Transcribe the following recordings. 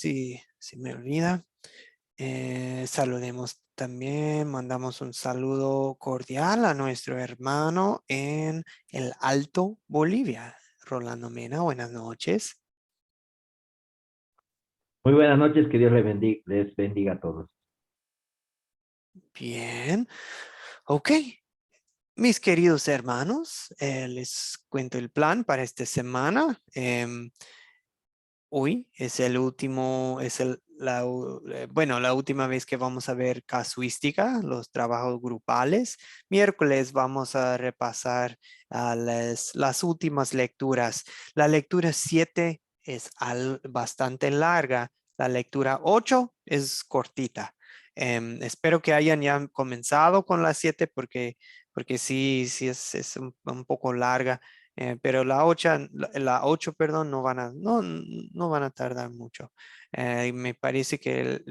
si me olvida. Saludemos también, mandamos un saludo cordial a nuestro hermano en el Alto Bolivia. Rolando Mena, buenas noches. Muy buenas noches, que Dios les bendiga a todos. Bien, ok. Mis queridos hermanos, les cuento el plan para esta semana. Hoy es el último, bueno, la última vez que vamos a ver casuística, los trabajos grupales. Miércoles vamos a repasar las últimas lecturas. La lectura 7 es bastante larga. La lectura 8 es cortita. Espero que hayan ya comenzado con la 7 porque sí es un poco larga. Pero la 8, perdón, no van a tardar mucho. Me parece que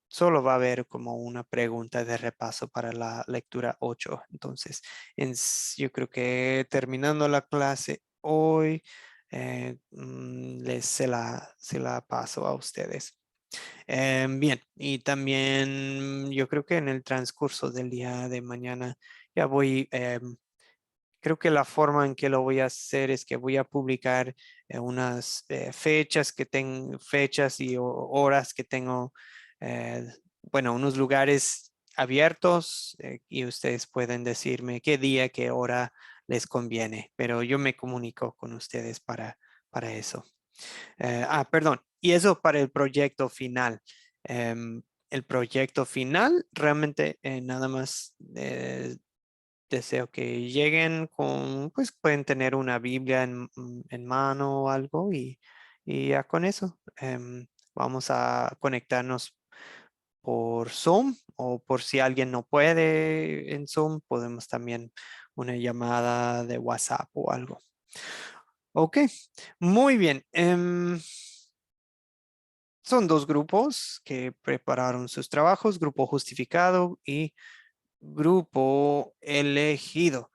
solo va a haber como una pregunta de repaso para la lectura 8. Entonces, yo creo que terminando la clase hoy, se la paso a ustedes. Bien, y también yo creo que en el transcurso del día de mañana ya voy. Creo que la forma en que lo voy a hacer es que voy a publicar unas fechas y horas que tengo, eh, bueno, unos lugares abiertos y ustedes pueden decirme qué día, qué hora les conviene, pero yo me comunico con ustedes para eso. Perdón, y eso para el proyecto final. El proyecto final realmente nada más deseo que lleguen pues pueden tener una Biblia en mano o algo y ya con eso vamos a conectarnos por Zoom o por si alguien no puede en Zoom, podemos también una llamada de WhatsApp o algo. Ok, muy bien. Son dos grupos que prepararon sus trabajos, grupo justificado y grupo elegido.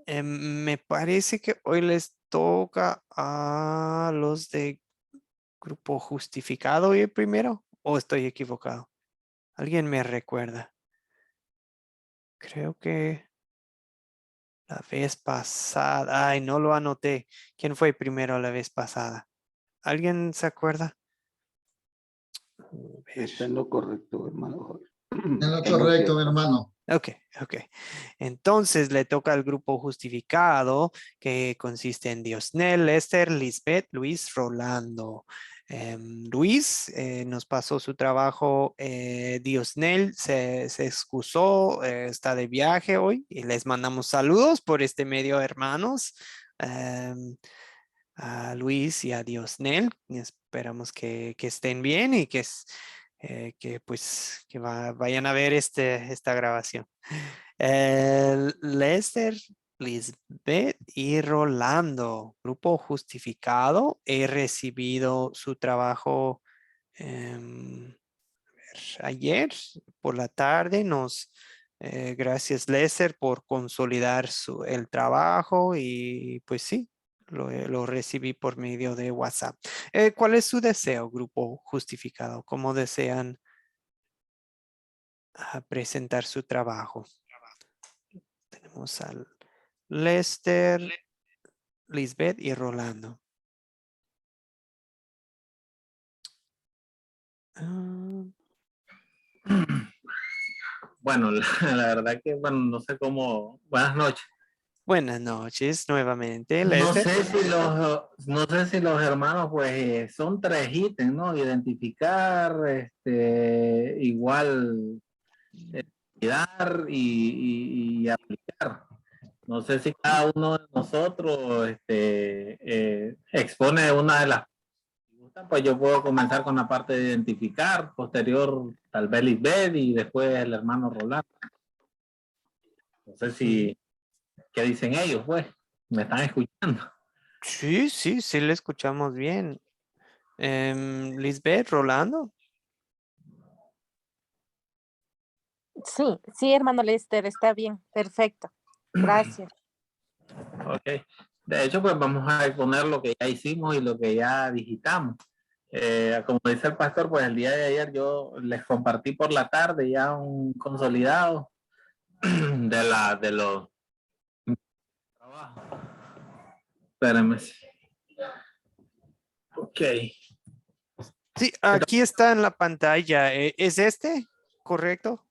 Me parece que hoy les toca a los de grupo justificado ir primero, o estoy equivocado. ¿Alguien me recuerda? Creo que la vez pasada, ay, no lo anoté. ¿Quién fue primero la vez pasada? ¿Alguien se acuerda? A ver. Está en lo correcto, hermano. En lo correcto, mi hermano. Ok, ok. Entonces le toca al grupo justificado que consiste en Diosnel, Esther, Lisbeth, Luis, Rolando. Luis nos pasó su trabajo. Diosnel se excusó, está de viaje hoy y les mandamos saludos por este medio, hermanos. A Luis y a Diosnel. Y esperamos que estén bien y que pues vayan a ver esta grabación. Lester, Lisbeth y Rolando, grupo justificado. He recibido su trabajo ayer por la tarde. Gracias Lester por consolidar el trabajo y pues sí, lo recibí por medio de WhatsApp. ¿Cuál es su deseo, grupo justificado? ¿Cómo desean presentar su trabajo? Tenemos a Lester, Lisbeth y Rolando. Bueno, la verdad que, bueno, no sé cómo. Buenas noches. Buenas noches nuevamente, No Lester. sé si los hermanos, pues, son tres ítems, ¿no? Identificar, igual, dar y aplicar. No sé si cada uno de nosotros, expone una de las. Pues yo puedo comenzar con la parte de identificar, posterior tal vez Lisbeth y después el hermano Rolando. No sé si, ¿qué dicen ellos? Pues, ¿me están escuchando? Sí, le escuchamos bien. Lisbeth, Rolando. Sí, hermano Lester, está bien, perfecto. Gracias. Ok. De hecho, pues vamos a exponer lo que ya hicimos y lo que ya digitamos. Como dice el pastor, pues el día de ayer yo les compartí por la tarde ya un consolidado de los trabajos. Espérame. Ok. Sí, aquí está en la pantalla. ¿Es este? ¿Correcto?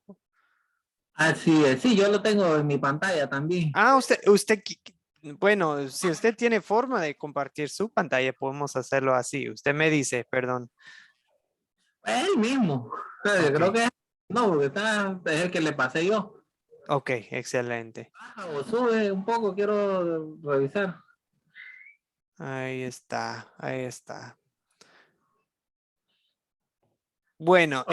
Así es, sí, yo lo tengo en mi pantalla también. Ah, bueno, si usted tiene forma de compartir su pantalla, podemos hacerlo así. Usted me dice, perdón. Él mismo. Ok. Creo que no, porque es el que le pasé yo. Ok, excelente. Baja o sube un poco, quiero revisar. Ahí está, ahí está. Bueno,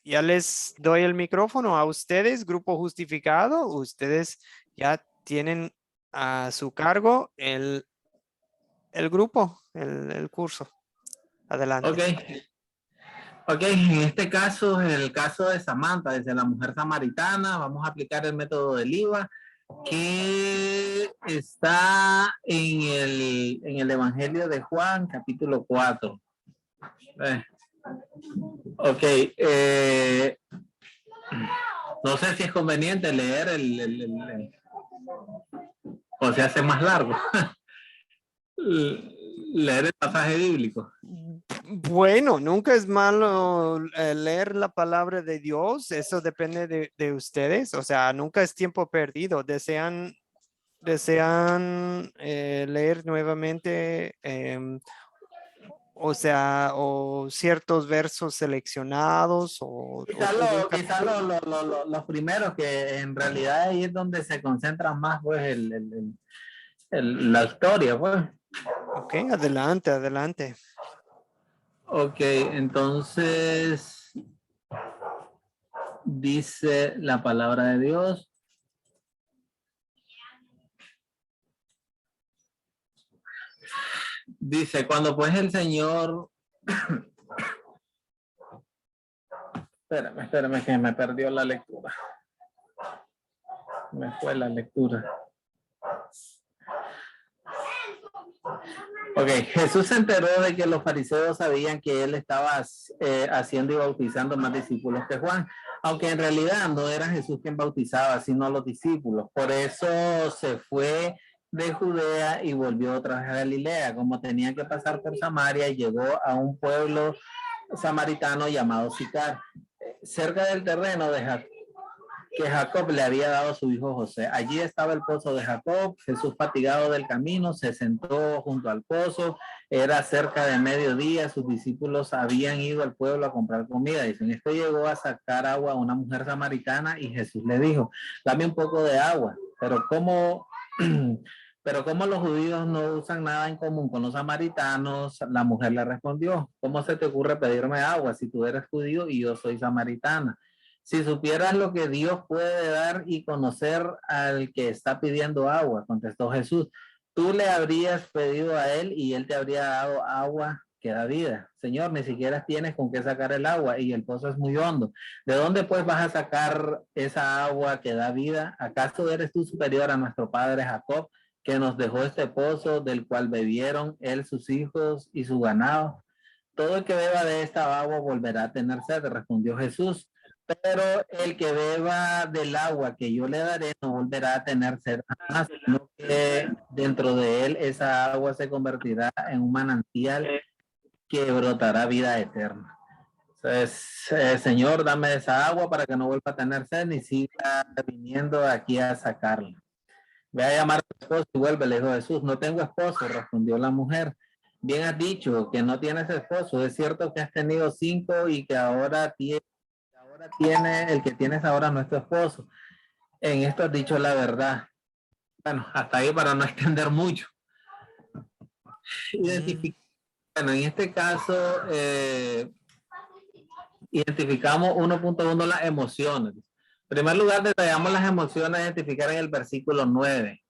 ya les doy el micrófono a ustedes, Grupo Justificado. Ustedes ya tienen a su cargo el grupo, el curso. Adelante. Ok. Ok, en este caso, el caso de Samantha, desde la mujer samaritana, vamos a aplicar el método del IVA que está en el Evangelio de Juan, capítulo 4. Ok, no sé si es conveniente leer o se hace más largo. Leer el pasaje bíblico. Bueno, nunca es malo leer la palabra de Dios. Eso depende de ustedes. O sea, nunca es tiempo perdido. ¿Desean leer nuevamente? O sea, o ciertos versos seleccionados Quizás los primeros, que en realidad ahí es donde se concentra más pues la historia, pues. Ok, adelante, adelante. Ok, entonces dice la palabra de Dios. Dice, cuando pues el Señor... Espérame que me perdió la lectura. Me fue la lectura. Ok, Jesús se enteró de que los fariseos sabían que él estaba haciendo y bautizando más discípulos que Juan, aunque en realidad no era Jesús quien bautizaba, sino los discípulos. Por eso se fue de Judea y volvió otra vez a Galilea. Como tenía que pasar por Samaria, llegó a un pueblo samaritano llamado Sicar, cerca del terreno que Jacob le había dado a su hijo José. Allí estaba el pozo de Jacob. Jesús, fatigado del camino, se sentó junto al pozo. Era cerca de mediodía. Sus discípulos habían ido al pueblo a comprar comida. Dicen, esto llegó a sacar agua a una mujer samaritana y Jesús le dijo, dame un poco de agua. Pero como los judíos no usan nada en común con los samaritanos, la mujer le respondió, ¿cómo se te ocurre pedirme agua si tú eres judío y yo soy samaritana? Si supieras lo que Dios puede dar y conocer al que está pidiendo agua, contestó Jesús, tú le habrías pedido a él y él te habría dado agua que da vida. Señor, ni siquiera tienes con qué sacar el agua y el pozo es muy hondo. ¿De dónde pues vas a sacar esa agua que da vida? ¿Acaso eres tú superior a nuestro padre Jacob, que nos dejó este pozo del cual bebieron él, sus hijos y su ganado? Todo el que beba de esta agua volverá a tener sed, respondió Jesús. Pero el que beba del agua que yo le daré no volverá a tener sed jamás, sino que dentro de él esa agua se convertirá en un manantial que brotará vida eterna. Entonces, Señor, dame esa agua para que no vuelva a tener sed ni siga viniendo aquí a sacarla. Ve a llamar a tu esposo y vuelve, le dijo Jesús. No tengo esposo, respondió la mujer. Bien has dicho que no tienes esposo. Es cierto que has tenido 5 y que ahora tiene el que tienes ahora no es tu esposo. En esto has dicho la verdad. Bueno, hasta ahí para no extender mucho. Bueno, en este caso identificamos 1.1 las emociones. En primer lugar, detallamos las emociones a identificar en el versículo 9.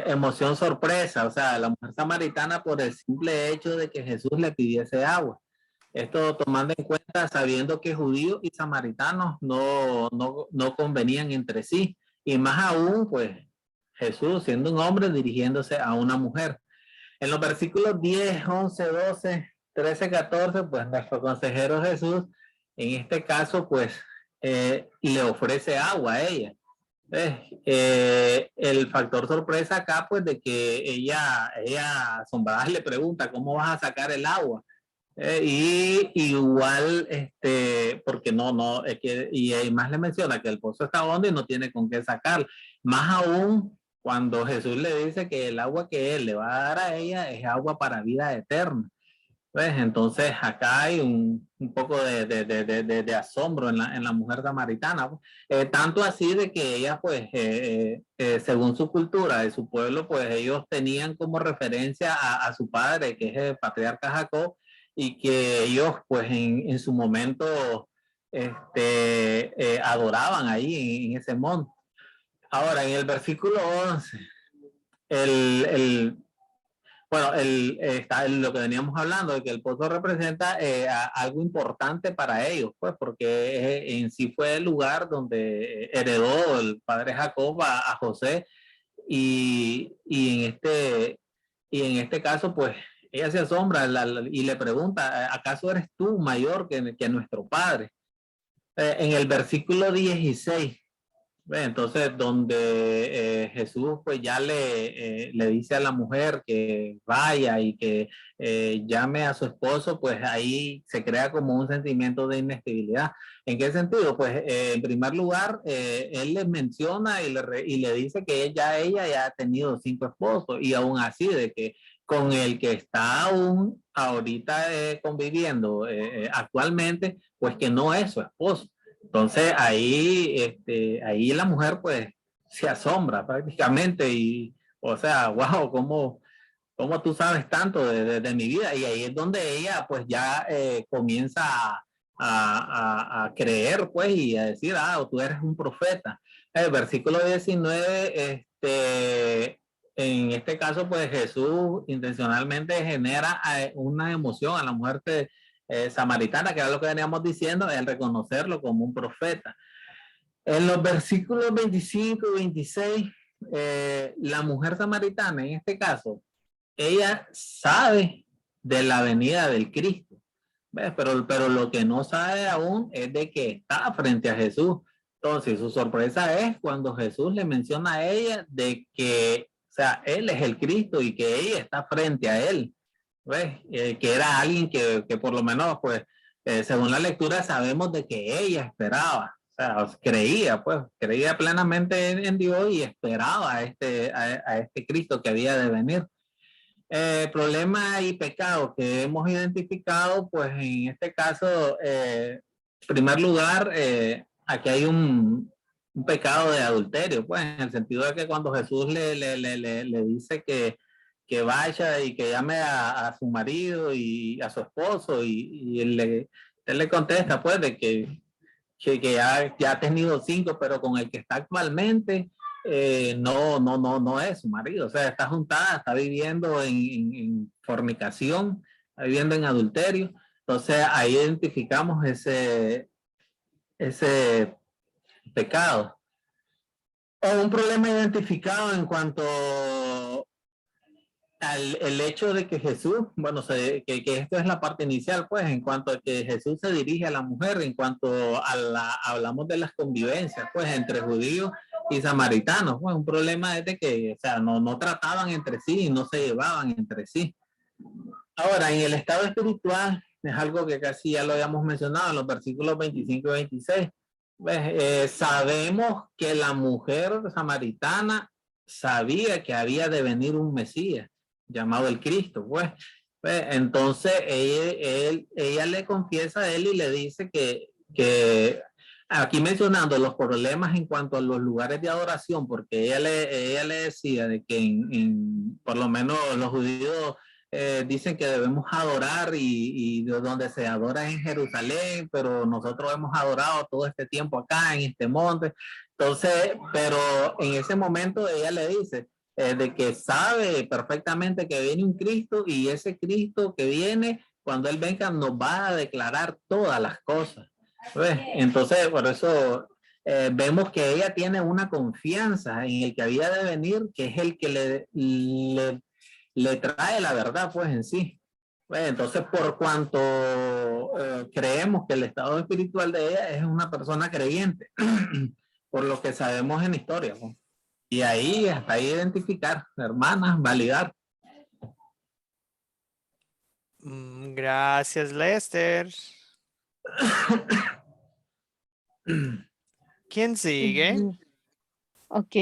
Emoción sorpresa, o sea, la mujer samaritana por el simple hecho de que Jesús le pidiese agua. Esto tomando en cuenta, sabiendo que judíos y samaritanos no convenían entre sí. Y más aún, pues, Jesús siendo un hombre dirigiéndose a una mujer. En los versículos 10, 11, 12, 13:14, pues nuestro consejero Jesús, en este caso, pues le ofrece agua a ella. El factor sorpresa acá, pues de que ella asombrada le pregunta, ¿cómo vas a sacar el agua? Y igual, porque no, es que, y más le menciona que el pozo está hondo y no tiene con qué sacar. Más aún cuando Jesús le dice que el agua que él le va a dar a ella es agua para vida eterna. ¿Ves? Entonces acá hay un poco de asombro en la mujer samaritana. Tanto así de que ella, pues, según su cultura de su pueblo, pues ellos tenían como referencia a su padre, que es el patriarca Jacob, y que ellos, pues, en su momento adoraban ahí en ese monte. Ahora, en el versículo 11, lo que veníamos hablando de que el pozo representa algo importante para ellos, pues, porque en sí fue el lugar donde heredó el padre Jacob a José, y en este caso, pues, ella se asombra y le pregunta, ¿acaso eres tú mayor que nuestro padre? En el versículo 16, entonces, donde Jesús pues ya le dice a la mujer que vaya y que llame a su esposo, pues ahí se crea como un sentimiento de inestabilidad. ¿En qué sentido? Pues en primer lugar, él le menciona y le dice que ella ya ha tenido 5 esposos, y aún así de que con el que está aún ahorita conviviendo actualmente, pues que no es su esposo. Entonces ahí la mujer pues se asombra prácticamente y, o sea, wow, ¿cómo tú sabes tanto de mi vida? Y ahí es donde ella pues ya comienza a creer pues y a decir, tú eres un profeta. El versículo 19, en este caso pues Jesús intencionalmente genera una emoción a la mujer samaritana, que era lo que veníamos diciendo, el reconocerlo como un profeta. En los versículos 25 y 26, la mujer samaritana, en este caso, ella sabe de la venida del Cristo, ¿ves? Pero lo que no sabe aún es de que está frente a Jesús. Entonces, su sorpresa es cuando Jesús le menciona a ella de que, o sea, él es el Cristo y que ella está frente a él. ¿Ves? Que era alguien que por lo menos, pues, según la lectura sabemos de que ella esperaba, o sea, creía plenamente en Dios y esperaba a este Cristo que había de venir. Problema y pecado que hemos identificado, pues en este caso, en primer lugar, aquí hay un pecado de adulterio, pues en el sentido de que cuando Jesús le dice que vaya y que llame a su marido y a su esposo, y él le contesta pues de que ya ha tenido 5, pero con el que está actualmente no es su marido. O sea, está juntada, está viviendo en fornicación, está viviendo en adulterio. Entonces ahí identificamos ese pecado. O un problema identificado en cuanto el hecho de que Jesús, bueno, que esto es la parte inicial, pues, en cuanto a que Jesús se dirige a la mujer, en cuanto hablamos de las convivencias, pues, entre judíos y samaritanos, pues, un problema es de que, o sea, no trataban entre sí y no se llevaban entre sí. Ahora, en el estado espiritual, es algo que casi ya lo habíamos mencionado en los versículos 25 y 26, pues, sabemos que la mujer samaritana sabía que había de venir un Mesías llamado el Cristo, pues. Entonces ella le confiesa a él y le dice que aquí mencionando los problemas en cuanto a los lugares de adoración, porque ella le decía de que por lo menos los judíos dicen que debemos adorar y donde se adora es en Jerusalén, pero nosotros hemos adorado todo este tiempo acá en este monte. Entonces, pero en ese momento ella le dice de que sabe perfectamente que viene un Cristo, y ese Cristo que viene, cuando Él venga, nos va a declarar todas las cosas. ¿Ves? Entonces, por eso vemos que ella tiene una confianza en el que había de venir, que es el que le trae la verdad, pues, en sí. Bueno, entonces, por cuanto creemos que el estado espiritual de ella es una persona creyente, por lo que sabemos en historia, pues. Y ahí, hasta ahí identificar, hermanas, validar. Gracias, Lester. ¿Quién sigue? Ok,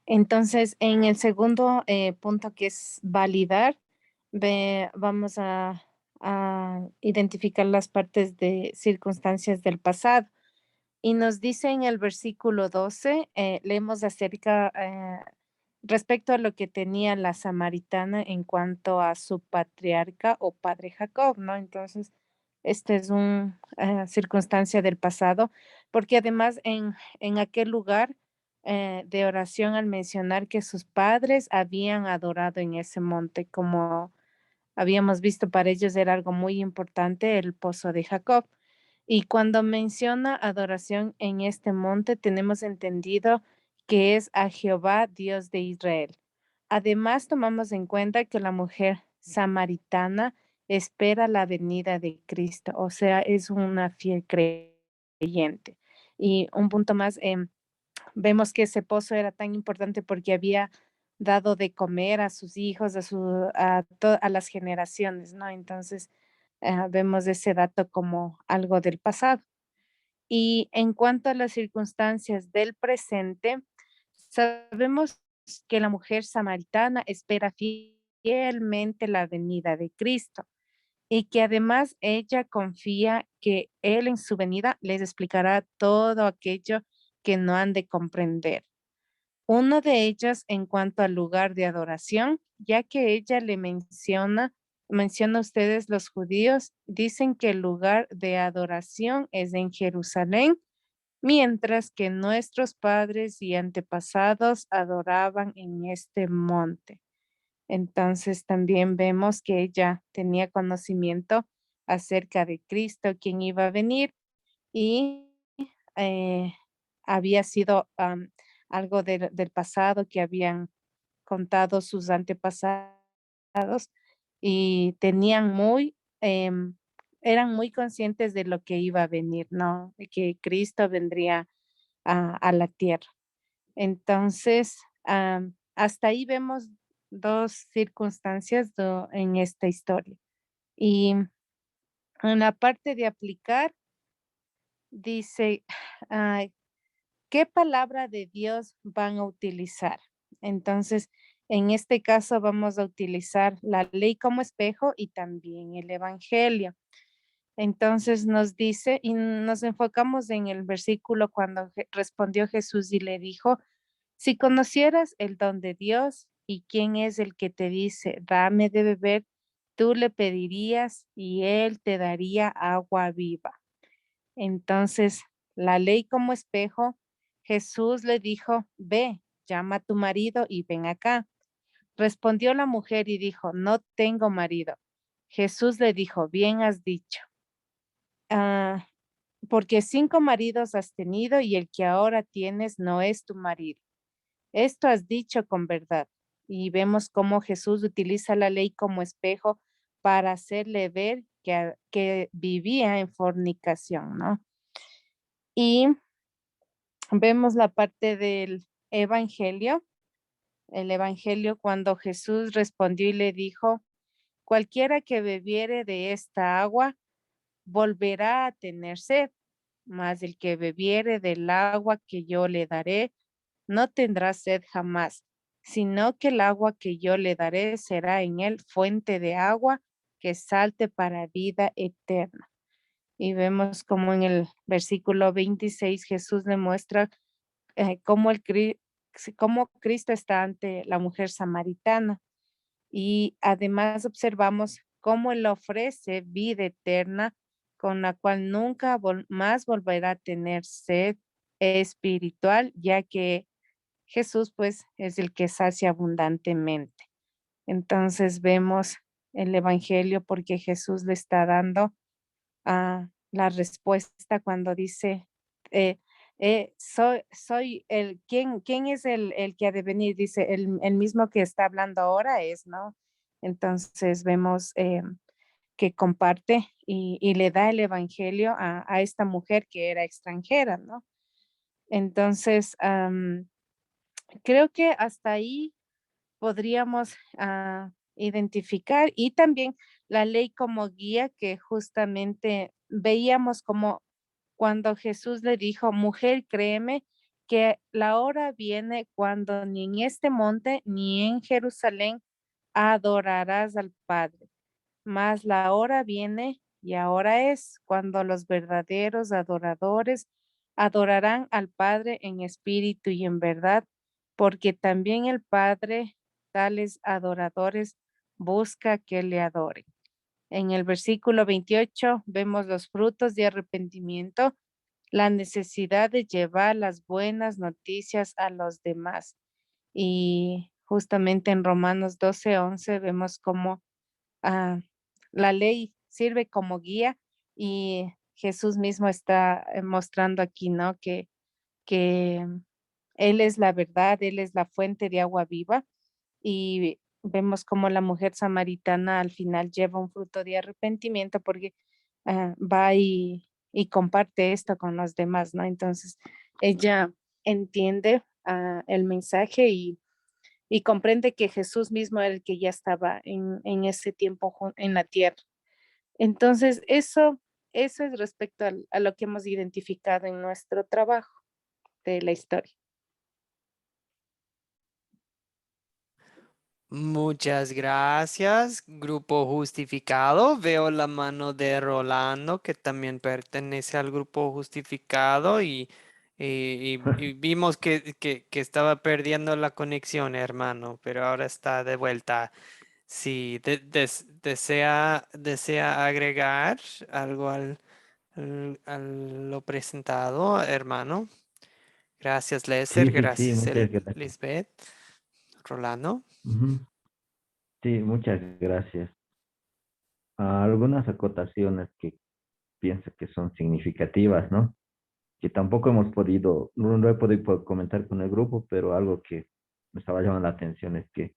entonces en el segundo punto que es validar, vamos a identificar las partes de circunstancias del pasado. Y nos dice en el versículo 12, leemos acerca respecto a lo que tenía la samaritana en cuanto a su patriarca o padre Jacob, ¿no? Entonces, esta es una circunstancia del pasado, porque además en aquel lugar de oración al mencionar que sus padres habían adorado en ese monte, como habíamos visto, para ellos era algo muy importante el pozo de Jacob. Y cuando menciona adoración en este monte, tenemos entendido que es a Jehová, Dios de Israel. Además, tomamos en cuenta que la mujer samaritana espera la venida de Cristo, o sea, es una fiel creyente. Y un punto más, vemos que ese pozo era tan importante porque había dado de comer a sus hijos, a las generaciones, ¿no? Entonces, vemos ese dato como algo del pasado. Y en cuanto a las circunstancias del presente, sabemos que la mujer samaritana espera fielmente la venida de Cristo y que además ella confía que Él en su venida les explicará todo aquello que no han de comprender. Uno de ellos en cuanto al lugar de adoración, ya que ella le menciona a ustedes los judíos, dicen que el lugar de adoración es en Jerusalén, mientras que nuestros padres y antepasados adoraban en este monte. Entonces también vemos que ella tenía conocimiento acerca de Cristo, quien iba a venir, y eh, había sido algo del pasado que habían contado sus antepasados y tenían eran muy conscientes de lo que iba a venir, ¿no? De que Cristo vendría a la tierra. Entonces, hasta ahí vemos dos circunstancias en esta historia. Y en la parte de aplicar, dice, ah, ¿qué palabra de Dios van a utilizar? Entonces, en este caso vamos a utilizar la ley como espejo y también el evangelio. Entonces nos dice y nos enfocamos en el versículo cuando respondió Jesús y le dijo, si conocieras el don de Dios y quién es el que te dice, dame de beber, tú le pedirías y él te daría agua viva. Entonces, la ley como espejo, Jesús le dijo, ve, llama a tu marido y ven acá. Respondió la mujer y dijo, no tengo marido. Jesús le dijo, bien has dicho. Ah, porque 5 maridos has tenido y el que ahora tienes no es tu marido. Esto has dicho con verdad. Y vemos cómo Jesús utiliza la ley como espejo para hacerle ver que vivía en fornicación, ¿no? Y vemos la parte del evangelio, el evangelio cuando Jesús respondió y le dijo, cualquiera que bebiere de esta agua volverá a tener sed, mas el que bebiere del agua que yo le daré no tendrá sed jamás, sino que el agua que yo le daré será en él fuente de agua que salte para vida eterna. Y vemos como en el versículo 26 Jesús le muestra cómo, cómo Cristo está ante la mujer samaritana. Y además observamos cómo Él ofrece vida eterna con la cual nunca más volverá a tener sed espiritual, ya que Jesús pues es el que sacia abundantemente. Entonces vemos el Evangelio porque Jesús le está dando la respuesta cuando dice, soy ¿quién es el que ha de venir? Dice, el mismo que está hablando ahora es, ¿no? Entonces vemos que comparte y le da el evangelio a esta mujer que era extranjera, ¿no? Entonces, creo que hasta ahí podríamos identificar y también la ley como guía que justamente veíamos como cuando Jesús le dijo, mujer, créeme que la hora viene cuando ni en este monte ni en Jerusalén adorarás al Padre, mas la hora viene y ahora es cuando los verdaderos adoradores adorarán al Padre en espíritu y en verdad, porque también el Padre tales adoradores busca que le adoren. En el versículo 28 vemos los frutos de arrepentimiento, la necesidad de llevar las buenas noticias a los demás. Y justamente en Romanos 12:11 vemos cómo ah, la ley sirve como guía y Jesús mismo está mostrando aquí, ¿no? Que Él es la verdad, Él es la fuente de agua viva y vemos como la mujer samaritana al final lleva un fruto de arrepentimiento porque va y comparte esto con los demás, ¿no? Entonces ella entiende el mensaje y comprende que Jesús mismo era el que ya estaba en ese tiempo en la tierra. Entonces eso es respecto a lo que hemos identificado en nuestro trabajo de la historia. Muchas gracias, grupo justificado. Veo la mano de Rolando, que también pertenece al grupo justificado, y vimos que estaba perdiendo la conexión, hermano, pero ahora está de vuelta. Si desea agregar algo a lo presentado, hermano. Gracias, Lester. Sí, sí, sí, Gracias, muchas gracias. Lisbeth. Rolando. Ujú. Sí, muchas gracias. Algunas acotaciones que pienso que son significativas, ¿no? Que tampoco hemos podido, no he podido comentar con el grupo, pero algo que me estaba llamando la atención es que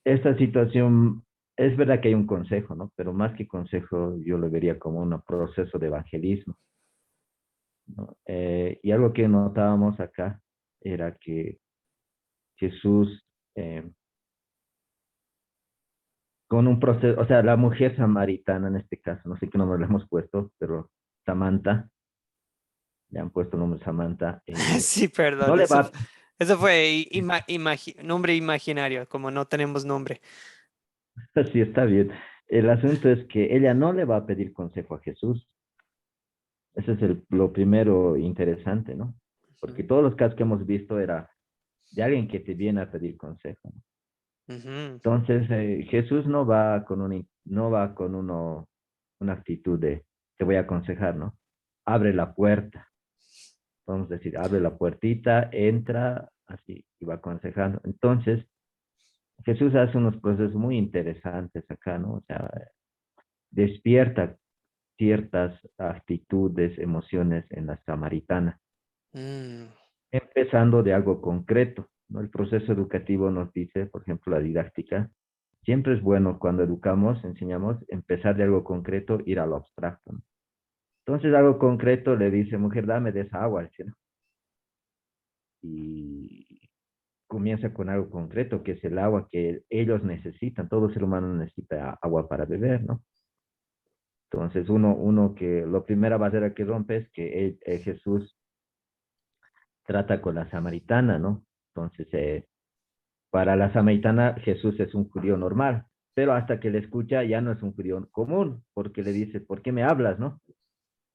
esta situación, es verdad que hay un consejo, ¿no? Pero más que consejo, yo lo vería como un proceso de evangelismo, ¿no? Y algo que notábamos acá era que Jesús, eh, con un proceso, o sea, la mujer samaritana en este caso, no sé qué nombre le hemos puesto, pero Samantha, le han puesto el nombre Samantha, Sí, no perdón, le va, eso fue nombre imaginario, como no tenemos nombre. sí está bien. El asunto es que ella no le va a pedir consejo a Jesús. Ese es lo primero interesante, ¿no? Porque Ujú, todos los casos que hemos visto era de alguien que te viene a pedir consejo, ¿no? ujú. Entonces, Jesús no va con una actitud de te voy a aconsejar, ¿no? Abre la puerta, vamos a decir, abre la puertita, entra, así, y va aconsejando. Entonces, Jesús hace unos procesos muy interesantes acá, ¿no? O sea, despierta ciertas actitudes, emociones en la samaritana, Mm, empezando de algo concreto, ¿no? El proceso educativo nos dice, por ejemplo, la didáctica, siempre es bueno cuando educamos, enseñamos, empezar de algo concreto, ir a lo abstracto, ¿no? Entonces, algo concreto le dice, mujer, dame de esa agua, ¿sí, no? Y comienza con algo concreto, que es el agua que ellos necesitan, todo ser humano necesita agua para beber, ¿no? Entonces, uno que lo primera barrera que rompe es que Jesús trata con la samaritana, ¿no? Entonces, para la samaritana Jesús es un judío normal, pero hasta que le escucha ya no es un judío común, porque le dice, ¿por qué me hablas, no?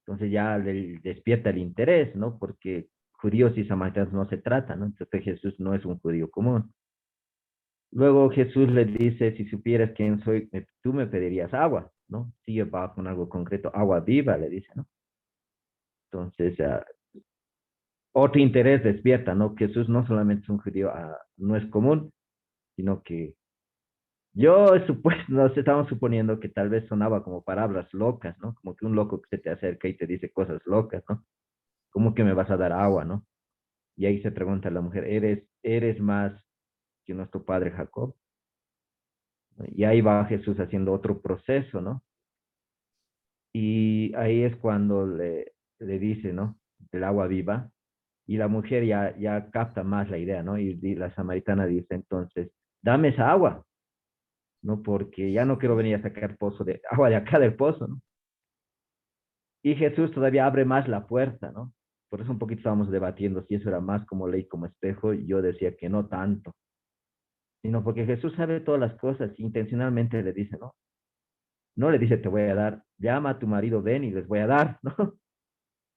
Entonces ya le despierta el interés, ¿no? Porque judíos y samaritanos no se tratan, ¿no? Entonces Jesús no es un judío común. Luego Jesús le dice, si supieras quién soy, tú me pedirías agua, ¿no? Sigue va con algo concreto, agua viva, le dice, ¿no? Entonces, otro interés despierta, ¿no? Jesús no solamente es un judío, no es común, sino que nos estamos suponiendo que tal vez sonaba como palabras locas, ¿no? Como que un loco que se te acerca y te dice cosas locas, ¿no? ¿Cómo que me vas a dar agua, no? Y ahí se pregunta la mujer, ¿eres más que nuestro padre Jacob? Y ahí va Jesús haciendo otro proceso, ¿no? Y ahí es cuando le dice, ¿no? Del agua viva. Y la mujer ya capta más la idea, ¿no? Y la samaritana dice entonces, dame esa agua, ¿no? Porque ya no quiero venir a sacar agua de acá del pozo, ¿no? Y Jesús todavía abre más la puerta, ¿no? Por eso un poquito estábamos debatiendo si eso era más como ley, como espejo, y yo decía que no tanto, sino porque Jesús sabe todas las cosas y intencionalmente le dice, ¿no? No le dice, te voy a dar, llama a tu marido, ven y les voy a dar, ¿no?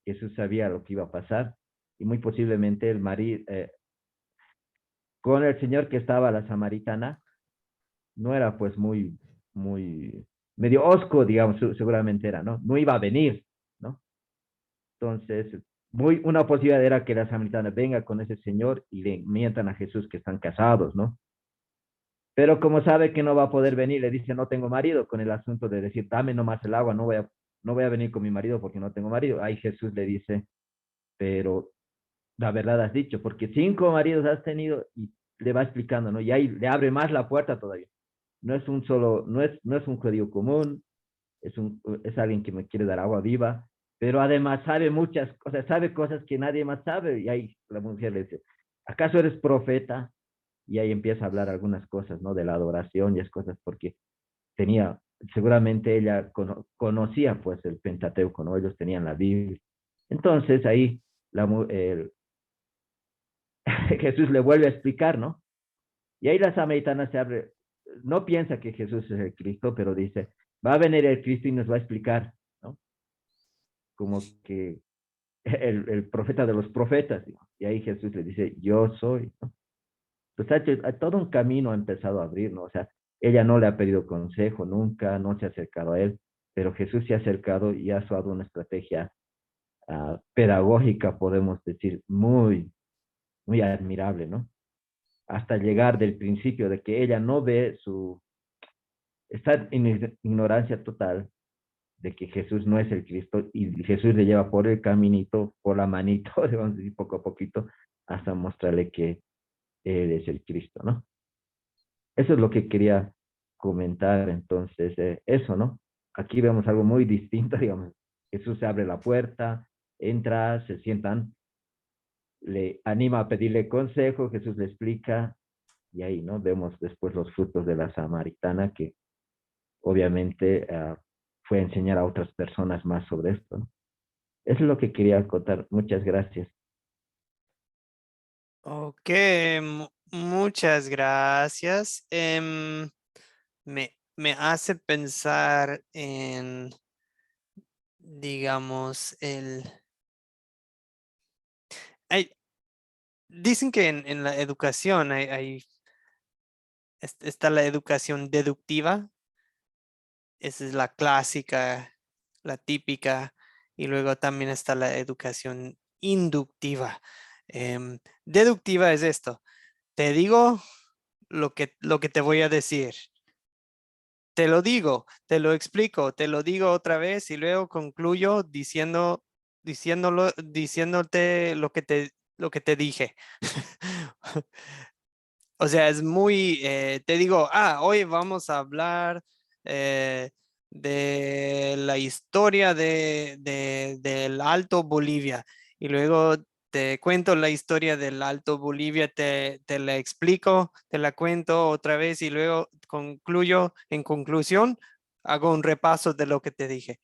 Jesús sabía lo que iba a pasar y muy posiblemente el marido, con el señor que estaba la samaritana, no era pues muy, medio osco, digamos, seguramente era, ¿no? No iba a venir, ¿no? Entonces, una posibilidad era que la samaritana venga con ese señor y le mientan a Jesús que están casados, ¿no? Pero como sabe que no va a poder venir, le dice, no tengo marido, con el asunto de decir, dame nomás el agua, no voy a venir con mi marido porque no tengo marido. Ahí Jesús le dice, pero la verdad has dicho, porque 5 maridos has tenido y le va explicando, ¿no? Y ahí le abre más la puerta todavía. No es un judío común, es alguien que me quiere dar agua viva, pero además sabe muchas cosas, sabe cosas que nadie más sabe. Y ahí la mujer le dice, ¿acaso eres profeta? Y ahí empieza a hablar algunas cosas, ¿no? De la adoración y esas cosas, porque seguramente ella conocía pues el Pentateuco, ¿no? Ellos tenían la Biblia. Entonces ahí Jesús le vuelve a explicar, ¿no? Y ahí la samaritana se abre, no piensa que Jesús es el Cristo, pero dice, va a venir el Cristo y nos va a explicar, ¿no? Como que el profeta de los profetas, ¿no? Y ahí Jesús le dice, yo soy, ¿no? Pues todo un camino ha empezado a abrir, ¿no? O sea, ella no le ha pedido consejo nunca, no se ha acercado a él, pero Jesús se ha acercado y ha usado una estrategia pedagógica, podemos decir, muy admirable, ¿no? Hasta llegar del principio de que ella no ve está en ignorancia total de que Jesús no es el Cristo y Jesús le lleva por el caminito, por la manito, digamos decir, poco a poquito, hasta mostrarle que Él es el Cristo, ¿no? Eso es lo que quería comentar, entonces, eso, ¿no? Aquí vemos algo muy distinto, digamos. Jesús se abre la puerta, entra, se sientan, le anima a pedirle consejo, Jesús le explica, y ahí, ¿no? Vemos después los frutos de la samaritana, que obviamente fue a enseñar a otras personas más sobre esto, ¿no? Eso es lo que quería contar. Muchas gracias. Ok, muchas gracias. Me hace pensar en, digamos, dicen que en la educación está la educación deductiva. Esa es la clásica, la típica, y luego también está la educación inductiva. Deductiva es esto. Te digo lo que te voy a decir. Te lo digo, te lo explico, te lo digo otra vez y luego concluyo diciéndote lo que te dije. O sea, es muy, te digo, hoy vamos a hablar de la historia del Alto Bolivia. Y luego te cuento la historia del Alto Bolivia, te la explico, te la cuento otra vez y luego concluyo, en conclusión, hago un repaso de lo que te dije.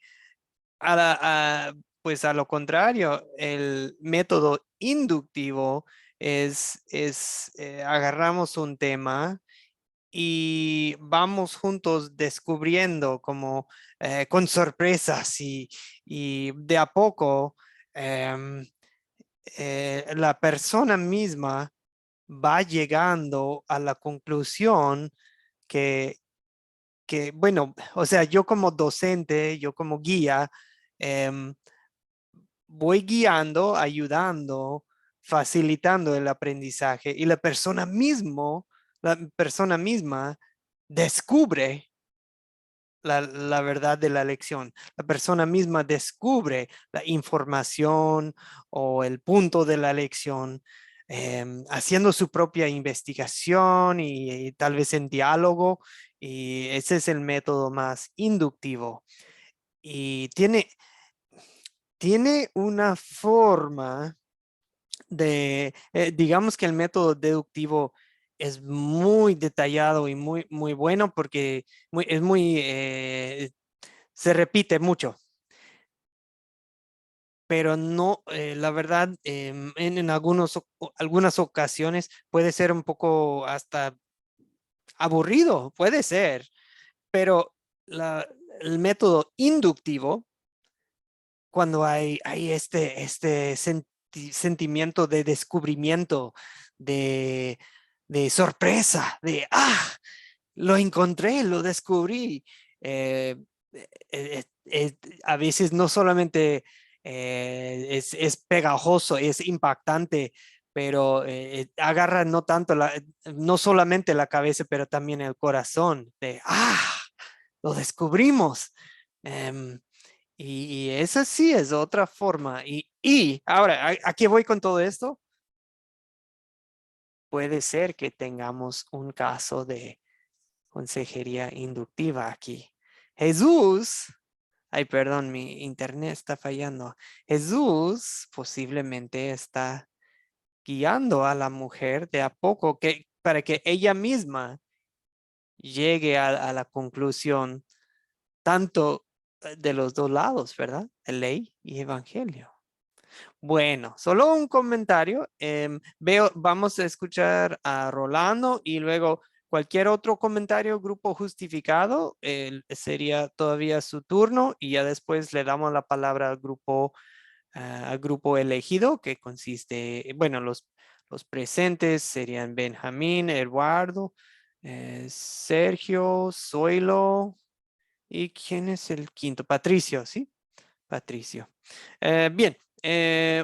Pues a lo contrario, el método inductivo agarramos un tema y vamos juntos descubriendo como con sorpresas y de a poco em, la persona misma va llegando a la conclusión que, bueno, o sea, yo como docente, yo como guía, em, voy guiando, ayudando, facilitando el aprendizaje y la persona misma descubre la verdad de la lección. La persona misma descubre la información o el punto de la lección, haciendo su propia investigación y tal vez en diálogo Y ese es el método más inductivo. Y tiene una forma de, digamos que el método deductivo es muy detallado y muy bueno porque se repite mucho. Pero no, la verdad, en algunas ocasiones puede ser un poco hasta aburrido, puede ser, pero el método inductivo, cuando hay este sentimiento de descubrimiento, de, de sorpresa, lo encontré, lo descubrí. eh, a veces no solamente es pegajoso, es impactante, pero agarra no tanto, no solamente la cabeza, pero también el corazón de, lo descubrimos. Em, y esa sí es otra forma. Y ahora, ¿a qué voy con todo esto? Puede ser que tengamos un caso de consejería inductiva aquí. Jesús, ay, perdón, mi internet está fallando. Jesús posiblemente está guiando a la mujer de a poco para que ella misma llegue a la conclusión tanto de los dos lados, ¿verdad? De ley y evangelio. Bueno, solo un comentario. Vamos a escuchar a Rolando y luego cualquier otro comentario, grupo justificado, sería todavía su turno y ya después le damos la palabra al grupo elegido, que consiste, bueno, los presentes serían Benjamín, Eduardo, Sergio, Zoilo y ¿quién es el quinto? Patricio, ¿sí? Patricio. Bien,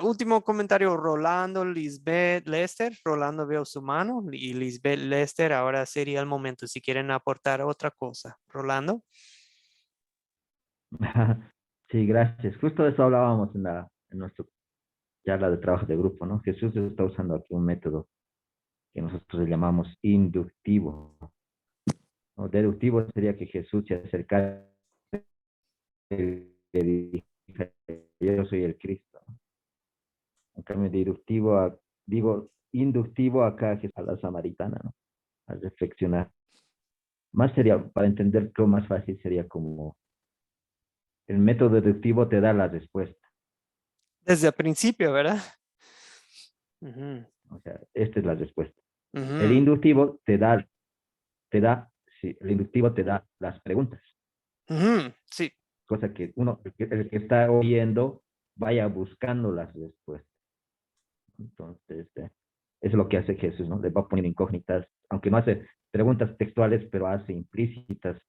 último comentario, Rolando, Lisbeth, Lester. Rolando veo su mano y Lisbeth, Lester, ahora sería el momento si quieren aportar otra cosa. Rolando. Sí, gracias. Justo de eso hablábamos en nuestra charla de trabajo de grupo, ¿no? Jesús está usando aquí un método que nosotros le llamamos inductivo, ¿no? Deductivo sería que Jesús se acercara y le dijera, yo soy el Cristo. En cambio, digo, inductivo acá a la samaritana, ¿no? A reflexionar. Más sería, para entender lo más fácil sería como el método deductivo te da la respuesta. Desde el principio, ¿verdad? Ujú, O sea, esta es la respuesta. El ujú, inductivo sí, el inductivo te da las preguntas. ujú, sí. Cosa que el que está oyendo vaya buscando las respuestas. Entonces, eso es lo que hace Jesús, ¿no? Le va poniendo incógnitas, aunque no hace preguntas textuales, pero hace implícitas,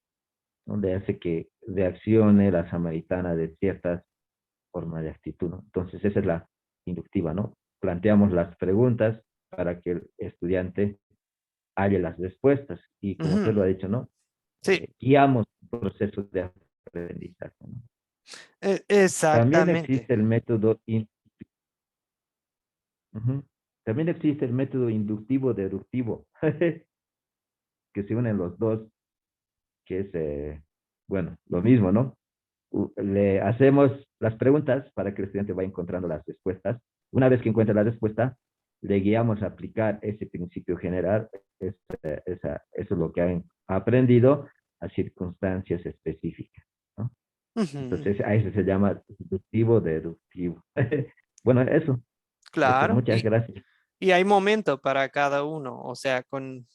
donde hace que reaccione la samaritana de ciertas formas de actitud, ¿no? Entonces, esa es la inductiva, ¿no? Planteamos las preguntas para que el estudiante halle las respuestas. Y como usted Ujú, lo ha dicho, ¿no? sí, Guiamos procesos de aprendizaje, ¿no? También exactamente. existe el método ujú. También existe el método inductivo-deductivo, que se unen los dos, que es, bueno, lo mismo, ¿no? Le hacemos las preguntas para que el estudiante vaya encontrando las respuestas. Una vez que encuentra la respuesta, le guiamos a aplicar ese principio general, eso es lo que han aprendido a circunstancias específicas, ¿no? Ujú, Entonces, a eso se llama inductivo-deductivo. Bueno, eso, claro. muchas gracias. Y hay momento para cada uno, o sea, con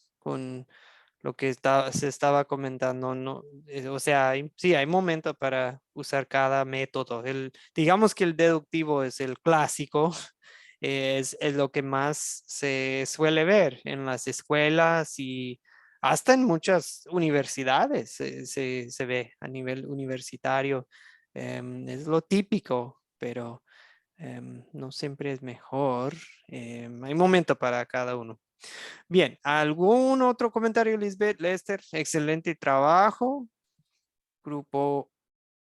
lo que se estaba comentando, no, o sea, sí, hay momento para usar cada método. Digamos que el deductivo es el clásico, es lo que más se suele ver en las escuelas y hasta en muchas universidades se ve a nivel universitario. Es lo típico, pero no siempre es mejor. Hay momento para cada uno. Bien, ¿algún otro comentario, Lisbeth, Lester? Excelente trabajo. Grupo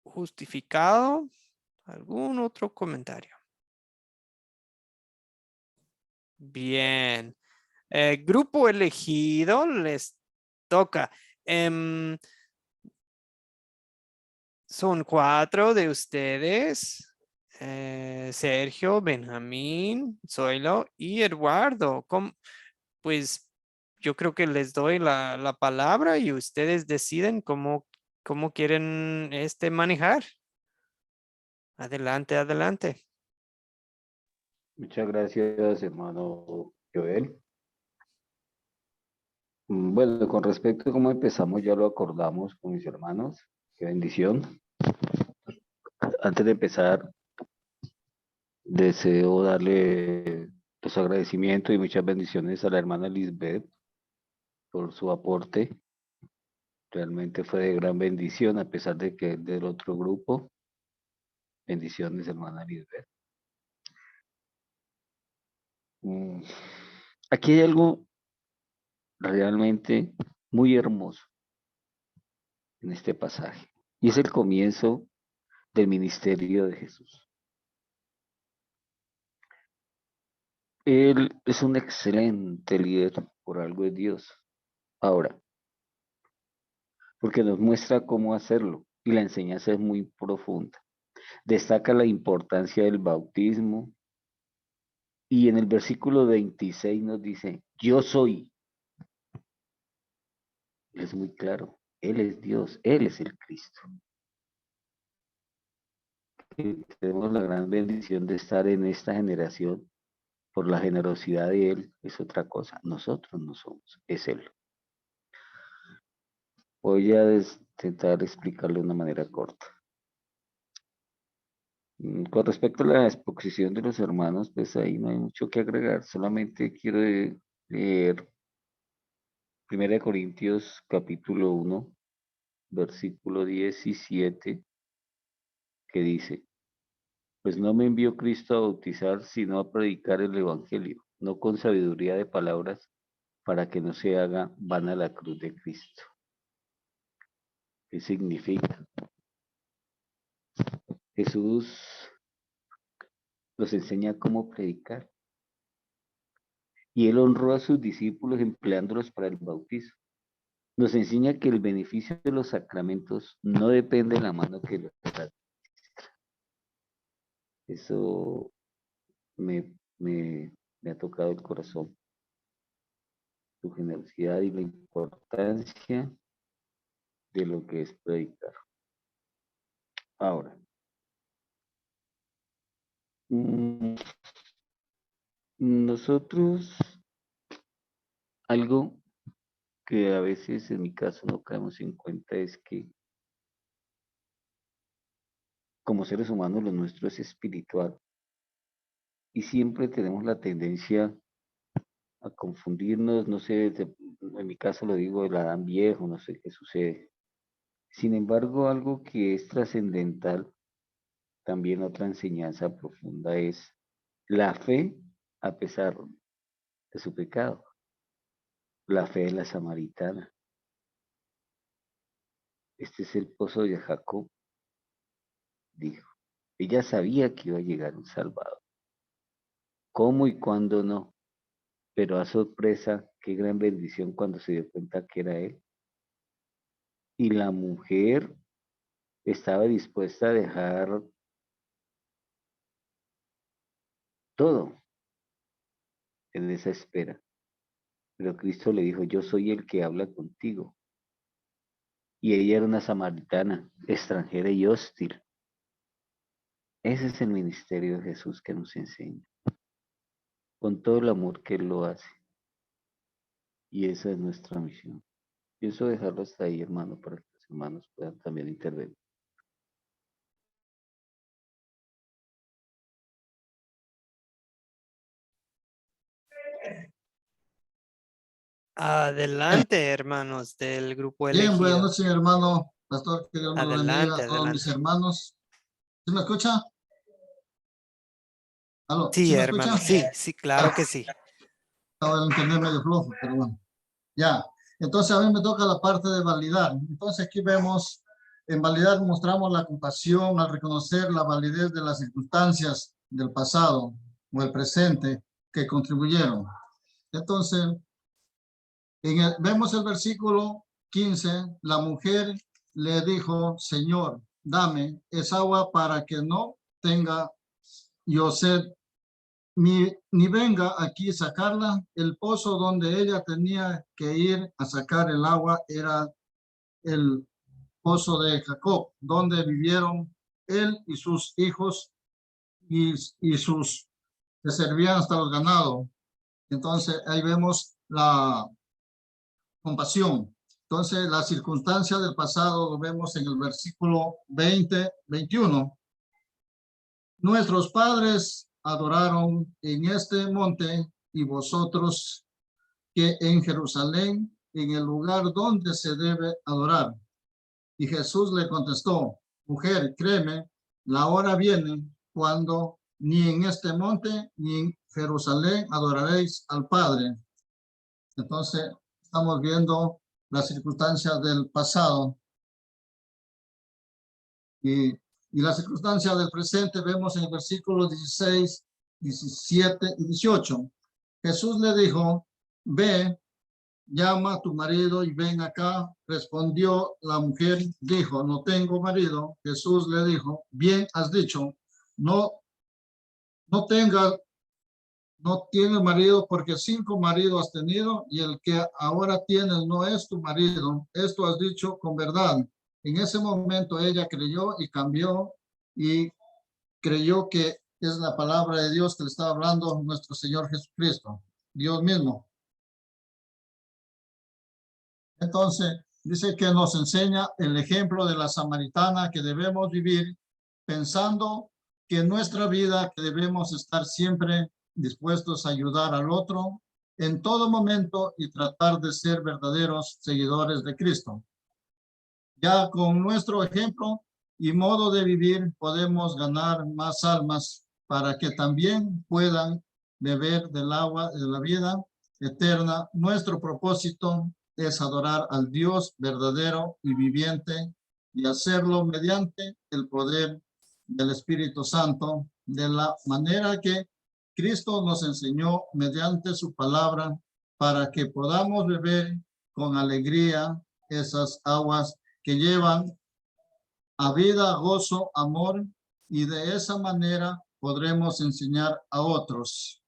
justificado. ¿Algún otro comentario? Bien. Grupo elegido, les toca. Son 4 de ustedes. Sergio, Benjamín, Zoilo y Eduardo. Pues yo creo que les doy la palabra y ustedes deciden cómo quieren manejar. Adelante, adelante. Muchas gracias, hermano Joel. Bueno, con respecto a cómo empezamos, ya lo acordamos con mis hermanos. Qué bendición. Antes de empezar, deseo darle los agradecimientos y muchas bendiciones a la hermana Lisbeth por su aporte. Realmente fue de gran bendición, a pesar de que es del otro grupo. Bendiciones, hermana Lisbeth. Aquí hay algo realmente muy hermoso en este pasaje, y es el comienzo del ministerio de Jesús. Él es un excelente líder, por algo es Dios. Ahora, porque nos muestra cómo hacerlo, y la enseñanza es muy profunda. Destaca la importancia del bautismo, y en el versículo 26 nos dice, yo soy. Es muy claro, Él es Dios, Él es el Cristo. Y tenemos la gran bendición de estar en esta generación por la generosidad de Él, es otra cosa. Nosotros no somos, es Él. Voy a intentar explicarlo de una manera corta. Con respecto a la exposición de los hermanos, pues ahí no hay mucho que agregar. Solamente quiero leer 1 Corintios capítulo 1, versículo 17, que dice, pues no me envió Cristo a bautizar, sino a predicar el evangelio, no con sabiduría de palabras, para que no se haga vana la cruz de Cristo. ¿Qué significa? Jesús nos enseña cómo predicar. Y Él honró a sus discípulos empleándolos para el bautizo. Nos enseña que el beneficio de los sacramentos no depende de la mano que los administra. Eso me ha tocado el corazón. Su generosidad y la importancia de lo que es predicar. Ahora, nosotros, algo que a veces en mi caso no caemos en cuenta es que como seres humanos lo nuestro es espiritual y siempre tenemos la tendencia a confundirnos, no sé, en mi caso lo digo, el Adán viejo, no sé qué sucede. Sin embargo, algo que es trascendental, también otra enseñanza profunda es la fe a pesar de su pecado. La fe de la samaritana. Este es el pozo de Jacob, dijo. Ella sabía que iba a llegar un Salvador. ¿Cómo y cuándo no? Pero a sorpresa, qué gran bendición cuando se dio cuenta que era él. Y la mujer estaba dispuesta a dejar todo en esa espera. Pero Cristo le dijo, yo soy el que habla contigo. Y ella era una samaritana, extranjera y hostil. Ese es el ministerio de Jesús que nos enseña. Con todo el amor que Él lo hace. Y esa es nuestra misión. Pienso dejarlo hasta ahí, hermano, para que los hermanos puedan también intervenir. Adelante, hermanos del grupo Bien, buenas elegido. noches, hermano pastor, que Dios me lo bendiga Adelante, a todos mis adelante. hermanos. ¿Sí me escucha? ¿Aló? Sí, ¿Sí me hermano, escucha? sí, claro que sí. Estaba el internet medio flojo, pero bueno. Ya, entonces a mí me toca la parte de validar. Entonces aquí vemos, en validar mostramos la compasión al reconocer la validez de las circunstancias del pasado o el presente que contribuyeron. Entonces, vemos el versículo 15, la mujer le dijo, Señor, dame esa agua para que no tenga yo sed, ni venga aquí sacarla. El pozo donde ella tenía que ir a sacar el agua era el pozo de Jacob, donde vivieron él y sus hijos y sus que servían hasta los ganados. Entonces ahí vemos la compasión. Entonces la circunstancia del pasado lo vemos en el versículo 20, 21. Nuestros padres adoraron en este monte y vosotros que en Jerusalén, en el lugar donde se debe adorar. Y Jesús le contestó, mujer, créeme, la hora viene cuando ni en este monte ni en Jerusalén adoraréis al Padre. Entonces, estamos viendo las circunstancias del pasado y las circunstancias del presente vemos en el versículo 16, 17 y 18. Jesús le dijo, ve, llama a tu marido y ven acá. Respondió la mujer, dijo, no tengo marido. Jesús le dijo, bien has dicho, no tienes marido porque 5 maridos has tenido y el que ahora tienes no es tu marido. Esto has dicho con verdad. En ese momento ella creyó y cambió y creyó que es la palabra de Dios que le estaba hablando nuestro Señor Jesucristo, Dios mismo. Entonces, dice que nos enseña el ejemplo de la samaritana que debemos vivir pensando que en nuestra vida que debemos estar siempre dispuestos a ayudar al otro en todo momento y tratar de ser verdaderos seguidores de Cristo. Ya con nuestro ejemplo y modo de vivir podemos ganar más almas para que también puedan beber del agua de la vida eterna. Nuestro propósito es adorar al Dios verdadero y viviente y hacerlo mediante el poder del Espíritu Santo, de la manera que Cristo nos enseñó mediante su palabra para que podamos beber con alegría esas aguas que llevan a vida, gozo, amor, y de esa manera podremos enseñar a otros.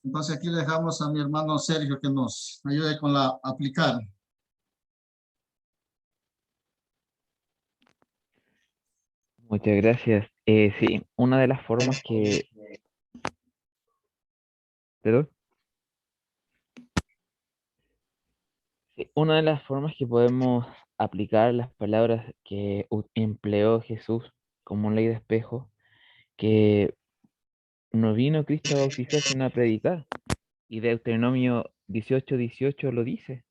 Entonces aquí dejamos a mi hermano Sergio que nos ayude con la aplicar. Muchas gracias. Sí, una de las formas que... ¿Perdón? Sí, una de las formas que podemos aplicar las palabras que empleó Jesús como ley de espejo, que no vino Cristo a bautizar sino a predicar. Y Deuteronomio 18:18 lo dice.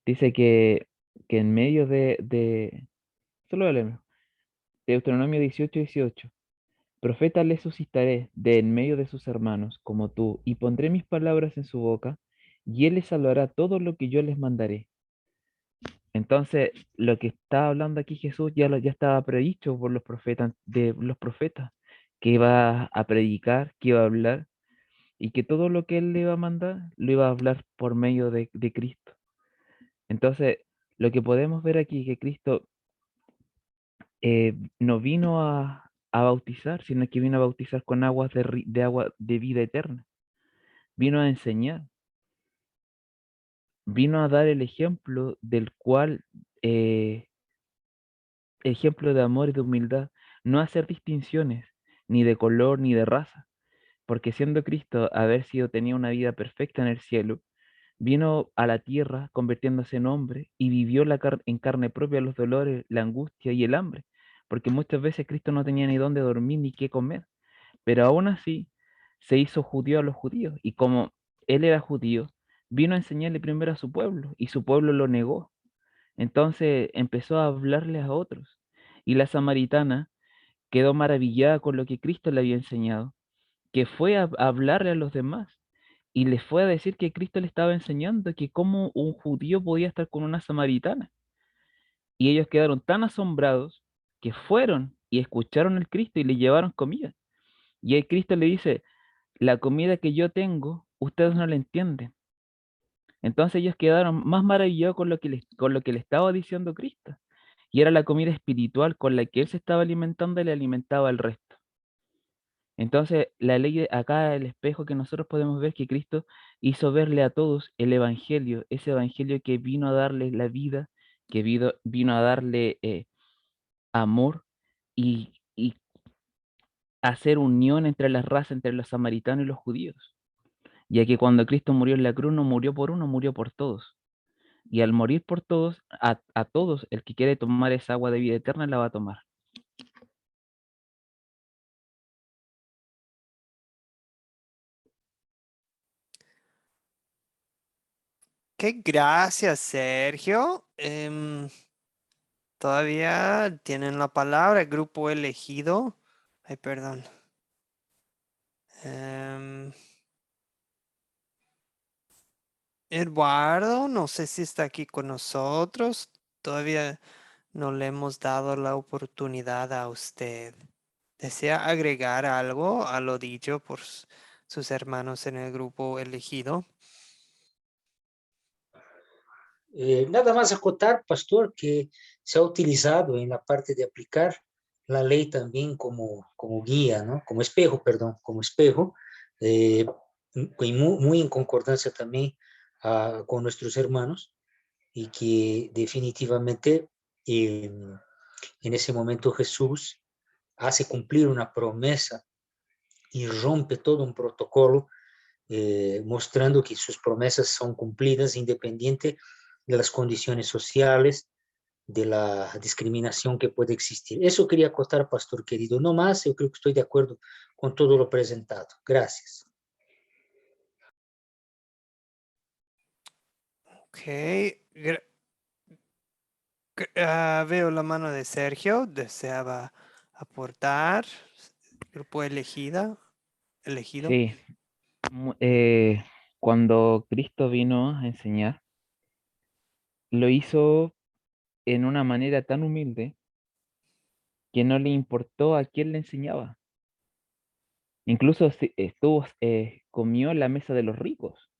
Dice que en medio solo leemos. Deuteronomio 18:18. Profeta le suscitaré de en medio de sus hermanos, como tú, y pondré mis palabras en su boca, y él les hablará todo lo que yo les mandaré. Entonces, lo que está hablando aquí Jesús ya estaba predicho por los profetas, que iba a predicar, que iba a hablar, y que todo lo que él le iba a mandar, lo iba a hablar por medio de Cristo. Entonces, lo que podemos ver aquí es que Cristo no vino a bautizar, sino que vino a bautizar con aguas de agua de vida eterna. Vino a enseñar, vino a dar el ejemplo del cual, ejemplo de amor y de humildad, no hacer distinciones, ni de color, ni de raza, porque siendo Cristo, tenía una vida perfecta en el cielo, vino a la tierra convirtiéndose en hombre y vivió en carne propia los dolores, la angustia y el hambre, porque muchas veces Cristo no tenía ni dónde dormir ni qué comer, pero aún así se hizo judío a los judíos y como él era judío, vino a enseñarle primero a su pueblo y su pueblo lo negó. Entonces empezó a hablarles a otros y la samaritana quedó maravillada con lo que Cristo le había enseñado, que fue a hablarle a los demás y les fue a decir que Cristo le estaba enseñando que cómo un judío podía estar con una samaritana. Y ellos quedaron tan asombrados que fueron y escucharon al Cristo y le llevaron comida. Y el Cristo le dice, la comida que yo tengo, ustedes no la entienden. Entonces ellos quedaron más maravillados con lo que le estaba diciendo Cristo. Y era la comida espiritual con la que él se estaba alimentando y le alimentaba al resto. Entonces, acá el espejo que nosotros podemos ver que Cristo hizo verle a todos el evangelio, ese evangelio que vino a darle la vida, que vino a darle amor y hacer unión entre las razas, entre los samaritanos y los judíos. Ya que cuando Cristo murió en la cruz no murió por uno, murió por todos. Y al morir por todos, a todos, el que quiere tomar esa agua de vida eterna la va a tomar. Qué gracias, Sergio. Todavía tienen la palabra, grupo elegido. Ay, perdón. Eduardo, no sé si está aquí con nosotros. Todavía no le hemos dado la oportunidad a usted. ¿Desea agregar algo a lo dicho por sus hermanos en el grupo elegido? Nada más acotar, pastor, que se ha utilizado en la parte de aplicar la ley también como guía, ¿no? Como espejo, perdón, como espejo, y muy en concordancia también con nuestros hermanos, y que definitivamente en ese momento Jesús hace cumplir una promesa y rompe todo un protocolo, mostrando que sus promesas son cumplidas independiente de las condiciones sociales, de la discriminación que puede existir. Eso quería acotar, pastor querido. No más, yo creo que estoy de acuerdo con todo lo presentado. Gracias. Ok. Veo la mano de Sergio. Deseaba aportar. Grupo elegido. Sí, cuando Cristo vino a enseñar, lo hizo en una manera tan humilde que no le importó a quién le enseñaba. Incluso comió en la mesa de los ricos,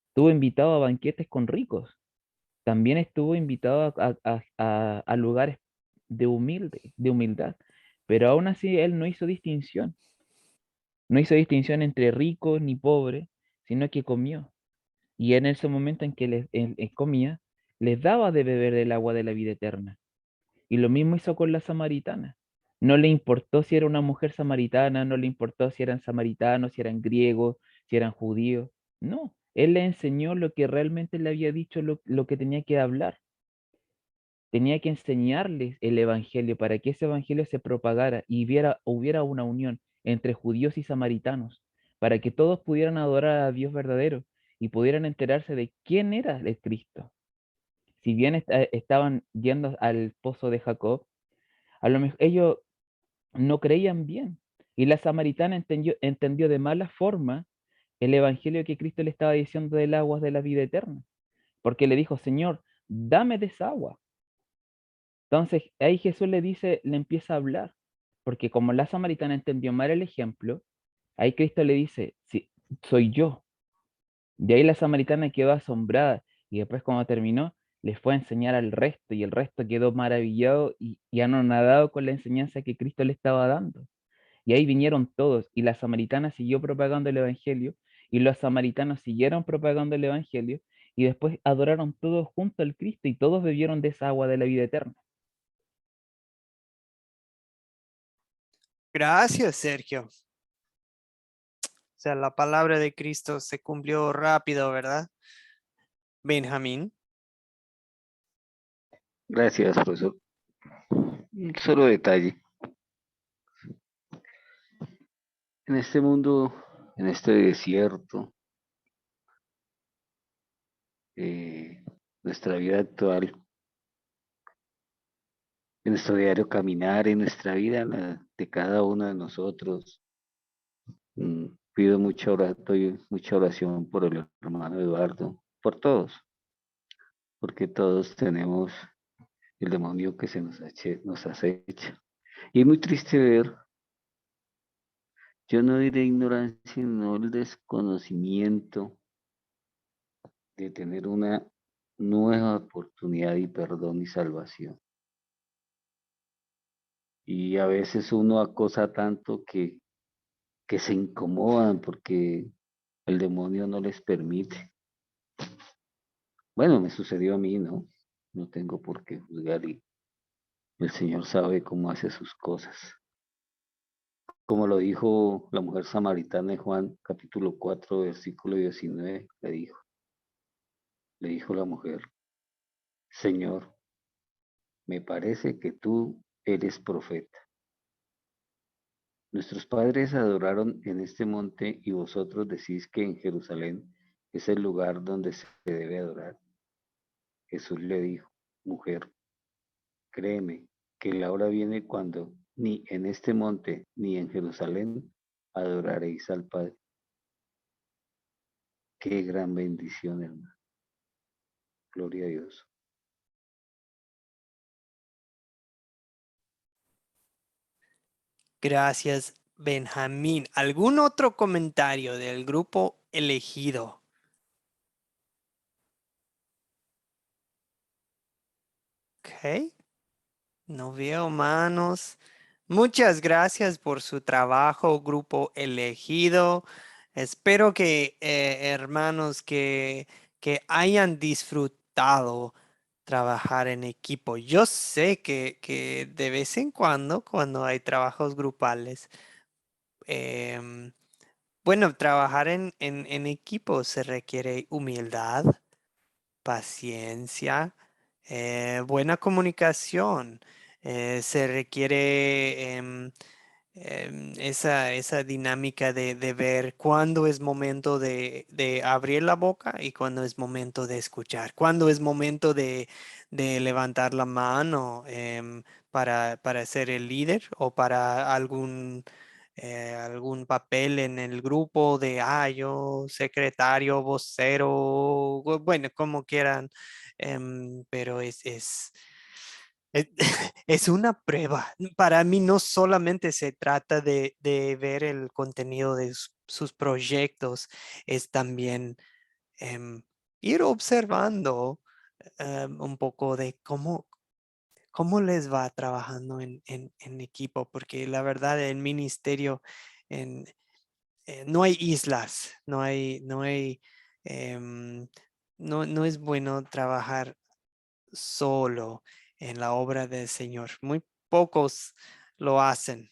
estuvo invitado a banquetes con ricos, también estuvo invitado a lugares de humildad, pero aún así él no hizo distinción, no hizo distinción entre ricos ni pobres, sino que comió. Y en ese momento en que comía, les daba de beber del agua de la vida eterna. Y lo mismo hizo con la samaritana. No le importó si era una mujer samaritana, no le importó si eran samaritanos, si eran griegos, si eran judíos. No, él le enseñó lo que realmente le había dicho, lo que tenía que hablar. Tenía que enseñarles el evangelio para que ese evangelio se propagara y hubiera una unión entre judíos y samaritanos, para que todos pudieran adorar a Dios verdadero y pudieran enterarse de quién era el Cristo. Si bien estaban yendo al pozo de Jacob, a lo mejor ellos no creían bien. Y la samaritana entendió de mala forma el evangelio que Cristo le estaba diciendo del agua de la vida eterna. Porque le dijo, Señor, dame de esa agua. Entonces ahí Jesús le empieza a hablar. Porque como la samaritana entendió mal el ejemplo, ahí Cristo le dice, sí, soy yo. De ahí la samaritana quedó asombrada y después cuando terminó, les fue a enseñar al resto y el resto quedó maravillado y anonadado con la enseñanza que Cristo le estaba dando. Y ahí vinieron todos y la samaritana siguió propagando el evangelio y los samaritanos siguieron propagando el evangelio y después adoraron todos junto al Cristo y todos bebieron de esa agua de la vida eterna. Gracias, Sergio. O sea, la palabra de Cristo se cumplió rápido, ¿verdad? Benjamín. Gracias, profesor. Un solo detalle. En este mundo, en este desierto, nuestra vida actual, en nuestro diario caminar, en nuestra vida, la de cada uno de nosotros, pido mucha oración por el hermano Eduardo, por todos, porque todos tenemos el demonio que nos acecha. Y es muy triste ver, yo no diré ignorancia, sino el desconocimiento de tener una nueva oportunidad y perdón y salvación. Y a veces uno acosa tanto que se incomodan porque el demonio no les permite. Bueno, me sucedió a mí, ¿no? No tengo por qué juzgar y el Señor sabe cómo hace sus cosas. Como lo dijo la mujer samaritana en Juan capítulo 4, versículo 19, le dijo la mujer, Señor, me parece que tú eres profeta. Nuestros padres adoraron en este monte y vosotros decís que en Jerusalén es el lugar donde se debe adorar. Jesús le dijo, mujer, créeme que la hora viene cuando ni en este monte ni en Jerusalén adoraréis al Padre. Qué gran bendición, hermano. Gloria a Dios. Gracias, Benjamín. ¿Algún otro comentario del grupo elegido? Ok, no veo manos. Muchas gracias por su trabajo, grupo elegido. Espero que, hermanos, que hayan disfrutado trabajar en equipo. Yo sé que de vez en cuando hay trabajos grupales, em, bueno, trabajar en equipo se requiere humildad, paciencia, buena comunicación. Se requiere esa dinámica de ver cuándo es momento de abrir la boca y cuándo es momento de escuchar, cuándo es momento de levantar la mano para ser el líder o para algún papel en el grupo de, yo, secretario, vocero, bueno, como quieran, pero es, es una prueba. Para mí no solamente se trata de ver el contenido de sus proyectos, es también ir observando un poco de cómo les va trabajando en equipo, porque la verdad el ministerio en, no hay islas, em, no es bueno trabajar solo en la obra del Señor. Muy pocos lo hacen.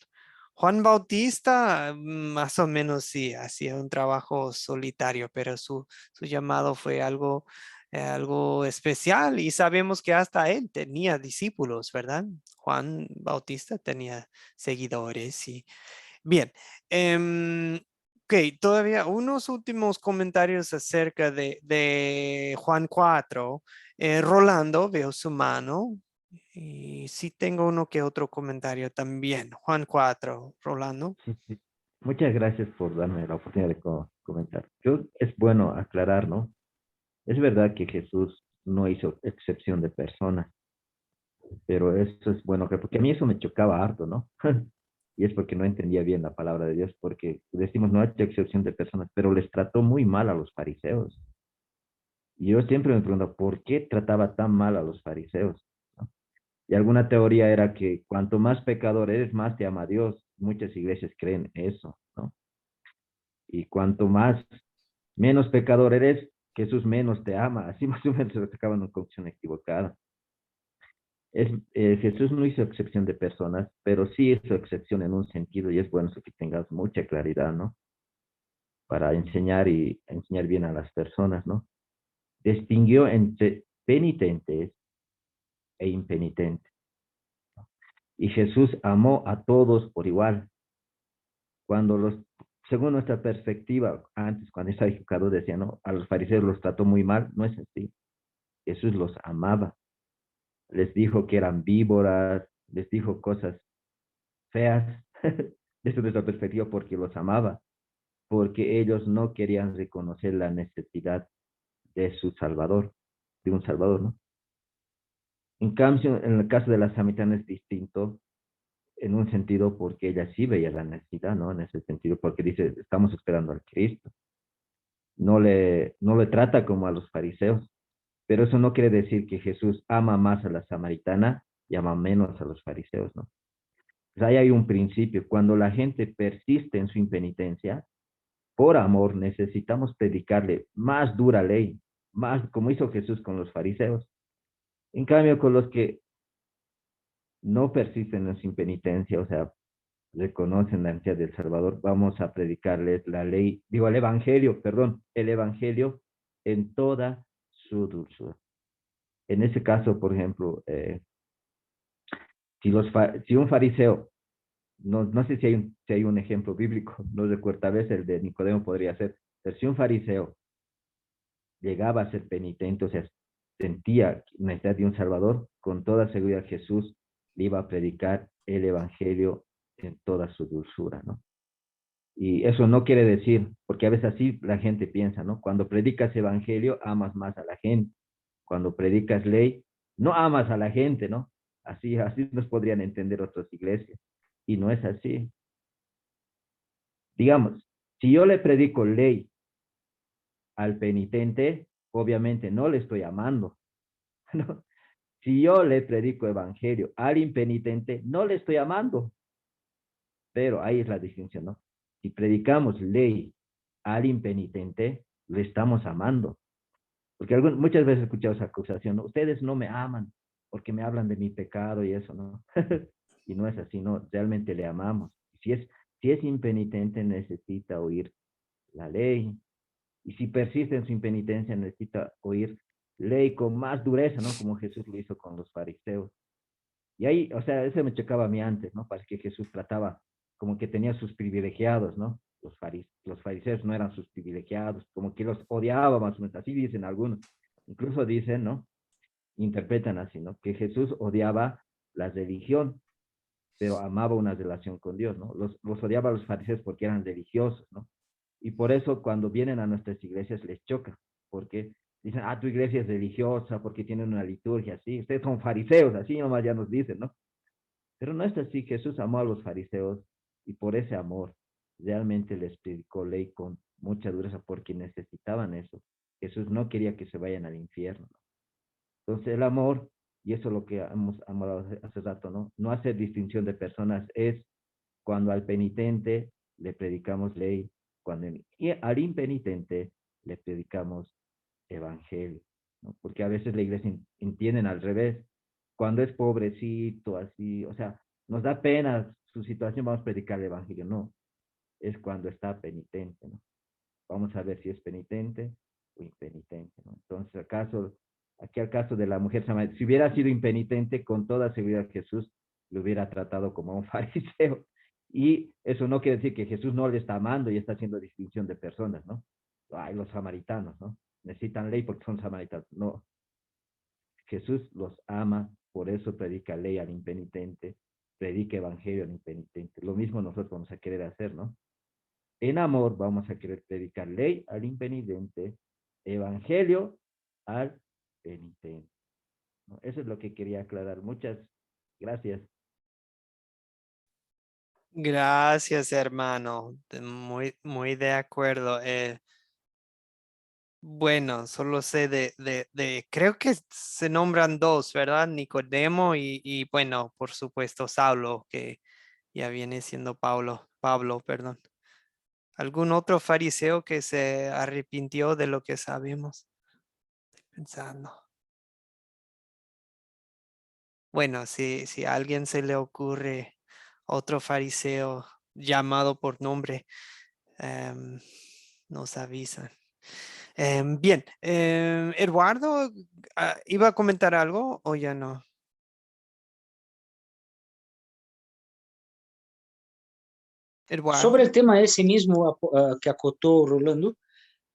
Juan Bautista, más o menos sí, hacía un trabajo solitario, pero su llamado fue algo especial y sabemos que hasta él tenía discípulos, ¿verdad? Juan Bautista tenía seguidores y bien. Ok, todavía unos últimos comentarios acerca de Juan 4. Rolando, veo su mano. Y sí tengo uno que otro comentario también. Juan 4, Rolando. Sí, sí. Muchas gracias por darme la oportunidad de comentar. Es bueno aclarar, ¿no? Es verdad que Jesús no hizo excepción de personas, pero eso es bueno, porque a mí eso me chocaba harto, ¿no? Y es porque no entendía bien la palabra de Dios, porque decimos no ha hecho excepción de personas, pero les trató muy mal a los fariseos. Y yo siempre me pregunto, ¿por qué trataba tan mal a los fariseos? ¿No? Y alguna teoría era que cuanto más pecador eres, más te ama Dios. Muchas iglesias creen eso, ¿no? Y cuanto menos pecador eres, Jesús menos te ama. Así más o menos se sacaban una conclusión equivocada. Jesús no hizo excepción de personas, pero sí hizo excepción en un sentido, y es bueno que tengas mucha claridad, ¿no? Para enseñar y enseñar bien a las personas, ¿no? Distinguió entre penitentes e impenitentes. Y Jesús amó a todos por igual. Según nuestra perspectiva, antes cuando estaba equivocado decía, no, a los fariseos los trató muy mal, no es así. Jesús los amaba, les dijo que eran víboras, les dijo cosas feas, desde nuestra perspectiva, porque los amaba, porque ellos no querían reconocer la necesidad de su Salvador, de un Salvador, ¿no? En cambio, en el caso de la samaritana es distinto, en un sentido porque ella sí veía la necesidad, ¿no? En ese sentido, porque dice, estamos esperando al Cristo. no le trata como a los fariseos. Pero eso no quiere decir que Jesús ama más a la samaritana y ama menos a los fariseos, ¿no? Pues ahí hay un principio. Cuando la gente persiste en su impenitencia, por amor necesitamos predicarle más dura ley, más como hizo Jesús con los fariseos. En cambio, con los que no persisten en su impenitencia, o sea, reconocen la necesidad del Salvador, vamos a predicarles la ley, digo, el evangelio en toda su dulzura. En ese caso, por ejemplo, si un fariseo, no sé si hay un ejemplo bíblico, no recuerdo, a veces el de Nicodemo podría ser, pero si un fariseo llegaba a ser penitente, o sea, sentía necesidad de un Salvador, con toda seguridad Jesús le iba a predicar el evangelio en toda su dulzura, ¿no? Y eso no quiere decir, porque a veces así la gente piensa, ¿no? Cuando predicas evangelio, amas más a la gente. Cuando predicas ley, no amas a la gente, ¿no? Así nos podrían entender otras iglesias. Y no es así. Digamos, si yo le predico ley al penitente, obviamente no le estoy amando, ¿no? Si yo le predico evangelio al impenitente, no le estoy amando. Pero ahí es la distinción, ¿no? Si predicamos ley al impenitente, le estamos amando. Porque muchas veces he escuchado esa acusación, ¿no? Ustedes no me aman porque me hablan de mi pecado y eso, ¿no? Y no es así, ¿no? Realmente le amamos. Si es impenitente, necesita oír la ley. Y si persiste en su impenitencia, necesita oír ley con más dureza, ¿no? Como Jesús lo hizo con los fariseos. Y ahí, o sea, eso me chocaba a mí antes, ¿no? Parece que Jesús trataba como que tenía sus privilegiados, ¿no? Los fariseos no eran sus privilegiados, como que los odiaba más o menos, así dicen algunos. Incluso dicen, ¿no? Interpretan así, ¿no? Que Jesús odiaba la religión, pero amaba una relación con Dios, ¿no? Los odiaba a los fariseos porque eran religiosos, ¿no? Y por eso cuando vienen a nuestras iglesias les choca, porque dicen, tu iglesia es religiosa, porque tienen una liturgia así, ustedes son fariseos, así nomás ya nos dicen, ¿no? Pero no es así, Jesús amó a los fariseos y por ese amor realmente les predicó ley con mucha dureza porque necesitaban eso. Jesús no quería que se vayan al infierno. Entonces el amor, y eso es lo que hemos hablado hace rato, ¿no? No hacer distinción de personas es cuando al penitente le predicamos ley, y al impenitente le predicamos evangelio, ¿no? Porque a veces la iglesia entienden al revés. Cuando es pobrecito, así, o sea, nos da pena su situación, vamos a predicar el evangelio. No, es cuando está penitente, ¿no? Vamos a ver si es penitente o impenitente, ¿no? Entonces, aquí al caso de la mujer samaritana, si hubiera sido impenitente, con toda seguridad Jesús lo hubiera tratado como un fariseo. Y eso no quiere decir que Jesús no le está amando y está haciendo distinción de personas, ¿no? Ay, los samaritanos, ¿no? Necesitan ley porque son samaritanos. No, Jesús los ama, por eso predica ley al impenitente, predica evangelio al impenitente. Lo mismo nosotros vamos a querer hacer, ¿no? En amor vamos a querer predicar ley al impenitente, evangelio al penitente, ¿no? Eso es lo que quería aclarar. Muchas gracias. Gracias, hermano. Muy de acuerdo. Bueno, solo sé creo que se nombran dos, ¿verdad? Nicodemo y bueno, por supuesto, Saulo, que ya viene siendo Pablo, perdón. ¿Algún otro fariseo que se arrepintió de lo que sabemos? Estoy pensando. Bueno, si a alguien se le ocurre otro fariseo llamado por nombre, em, nos avisan. Bien, Eduardo, ¿iba a comentar algo o ya no? Eduardo. Sobre el tema ese mismo que acotó Rolando,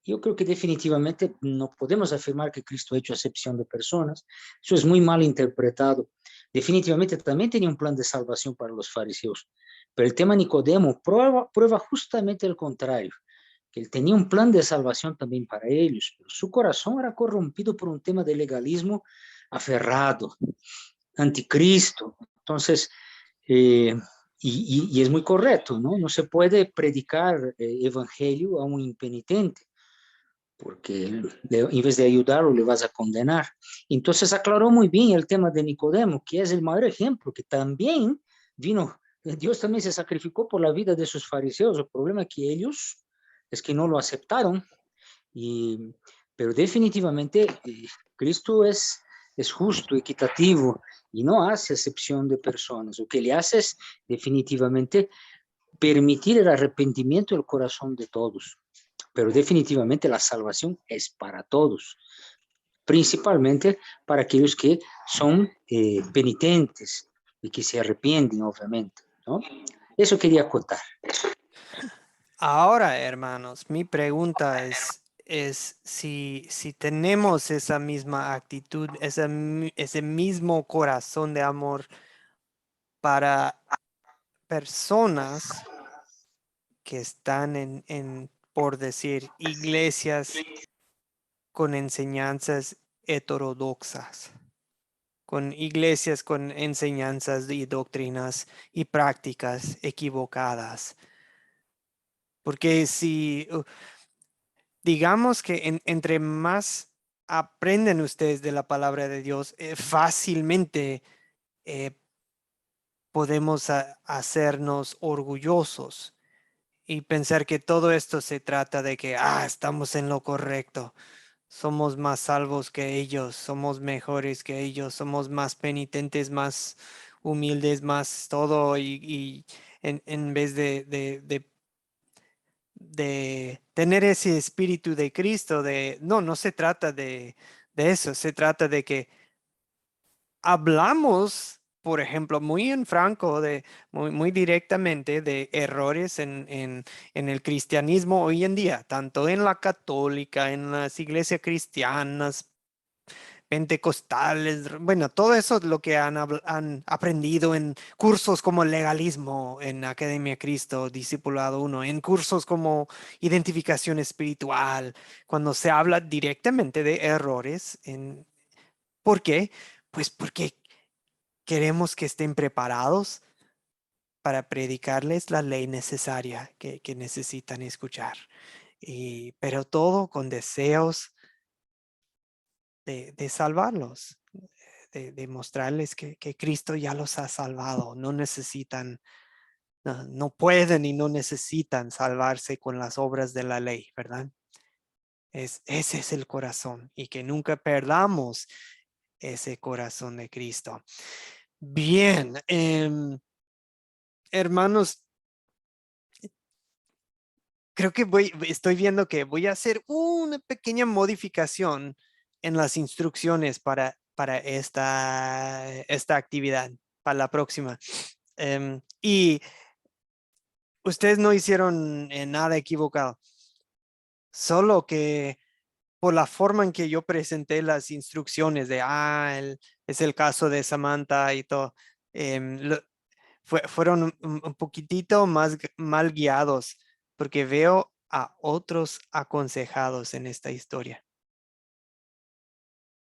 yo creo que definitivamente no podemos afirmar que Cristo ha hecho acepción de personas. Eso es muy mal interpretado. Definitivamente también tenía un plan de salvación para los fariseos. Pero el tema Nicodemo prueba justamente el contrario, que él tenía un plan de salvación también para ellos, pero su corazón era corrompido por un tema de legalismo aferrado, anticristo. Entonces, y es muy correcto, ¿no? No se puede predicar evangelio a un impenitente. porque en vez de ayudarlo le vas a condenar. Entonces aclaró muy bien el tema de Nicodemo, que es el mayor ejemplo, que también vino, Dios también se sacrificó por la vida de sus fariseos. El problema es que ellos es que no lo aceptaron, pero definitivamente Cristo es justo, equitativo y no hace excepción de personas. Lo que le hace es definitivamente permitir el arrepentimiento del corazón de todos. Pero definitivamente la salvación es para todos, principalmente para aquellos que son penitentes y que se arrepienten, obviamente, ¿no? Eso quería acotar. Ahora, hermanos, mi pregunta es si tenemos esa misma actitud, ese mismo corazón de amor para personas que están por decir, iglesias con enseñanzas heterodoxas, con iglesias con enseñanzas y doctrinas y prácticas equivocadas. Porque si, digamos que entre más aprenden ustedes de la palabra de Dios, fácilmente podemos hacernos orgullosos y pensar que todo esto se trata de que, estamos en lo correcto, somos más salvos que ellos, somos mejores que ellos, somos más penitentes, más humildes, más todo, y en vez de tener ese espíritu de Cristo, no se trata de eso, se trata de que hablamos, por ejemplo, muy en franco, muy directamente de errores en el cristianismo hoy en día, tanto en la católica, en las iglesias cristianas, pentecostales, bueno, todo eso es lo que han aprendido en cursos como legalismo, en Academia Cristo, Discipulado 1, en cursos como identificación espiritual, cuando se habla directamente de errores. ¿Por qué? Pues porque queremos que estén preparados para predicarles la ley necesaria que necesitan escuchar. Pero todo con deseos de salvarlos, de mostrarles que Cristo ya los ha salvado. No necesitan, no pueden y no necesitan salvarse con las obras de la ley, ¿verdad? Ese es el corazón, y que nunca perdamos ese corazón de Cristo. Bien, hermanos, creo que estoy viendo que voy a hacer una pequeña modificación en las instrucciones para esta actividad, para la próxima. Y ustedes no hicieron nada equivocado, solo que por la forma en que yo presenté las instrucciones de, es el caso de Samantha y todo, fueron un poquitito más mal guiados, porque veo a otros aconsejados en esta historia.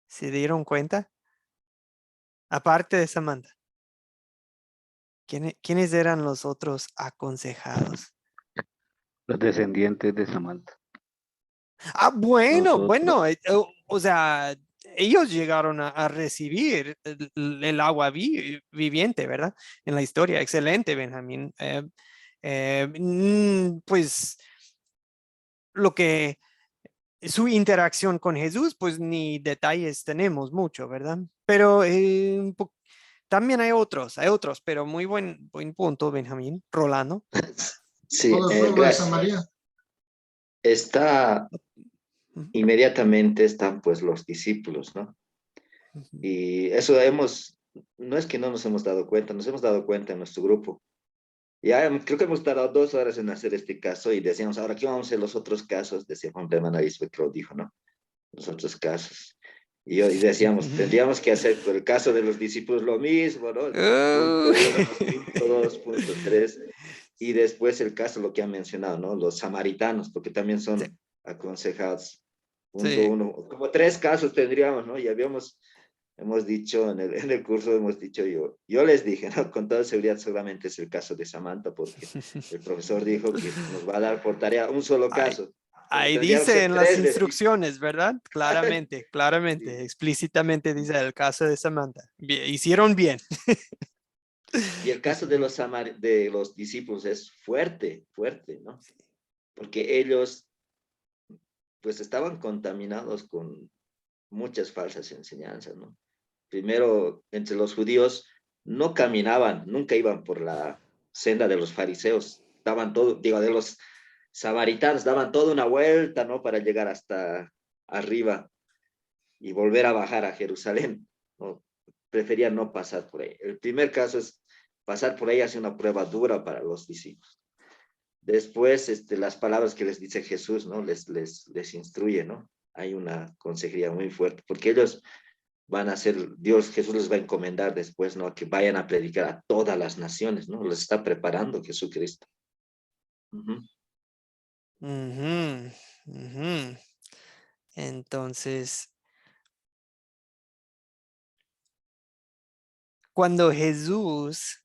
¿Se dieron cuenta? Aparte de Samantha, ¿quiénes eran los otros aconsejados? Los descendientes de Samantha. Bueno, Nosotros. o sea, ellos llegaron a recibir el agua viviente, ¿verdad? En la historia. Excelente, Benjamín. Pues lo que su interacción con Jesús, pues ni detalles tenemos mucho, ¿verdad? Pero también hay otros, pero muy buen punto, Benjamín. Rolando. Sí, Todo el pueblo de Samaria. gracias. Está inmediatamente están pues los discípulos, ¿no? Y eso no es que no nos hemos dado cuenta, nos hemos dado cuenta en nuestro grupo. Ya creo que hemos tardado 2 horas en hacer este caso y decíamos, ahora aquí vamos a hacer los otros casos, decía Juan Hermano Arisbe, que lo dijo, ¿no? Los otros casos. Y decíamos, tendríamos que hacer por el caso de los discípulos lo mismo, ¿no? Punto 1, punto 2, punto 3. Y después el caso, lo que han mencionado, ¿no? Los samaritanos, porque también son aconsejados. Punto 1. Como 3 casos tendríamos, ¿no? Y hemos dicho en el curso, yo les dije, ¿no? Con toda seguridad solamente es el caso de Samantha, porque el profesor dijo que nos va a dar por tarea un solo caso. Ahí Tendrían que dice ser en las 3 vestidos. instrucciones, ¿verdad? Claramente, claramente, explícitamente dice el caso de Samantha. Hicieron bien. Y el caso de los discípulos es fuerte, fuerte, ¿no? Porque ellos pues estaban contaminados con muchas falsas enseñanzas, ¿no? Primero, entre los judíos no caminaban, nunca iban por la senda de los fariseos, daban todo, digo, de los samaritanos, daban toda una vuelta, ¿no? Para llegar hasta arriba y volver a bajar a Jerusalén, ¿no? Preferían no pasar por ahí. El primer caso es pasar por ahí, hace una prueba dura para los discípulos. Después, las palabras que les dice Jesús, ¿no? Les instruye, ¿no? Hay una consejería muy fuerte, porque ellos van a ser, Jesús les va a encomendar después, ¿no? Que vayan a predicar a todas las naciones, ¿no? Les está preparando Jesucristo. Uh-huh. Ujú, ujú. Entonces, cuando Jesús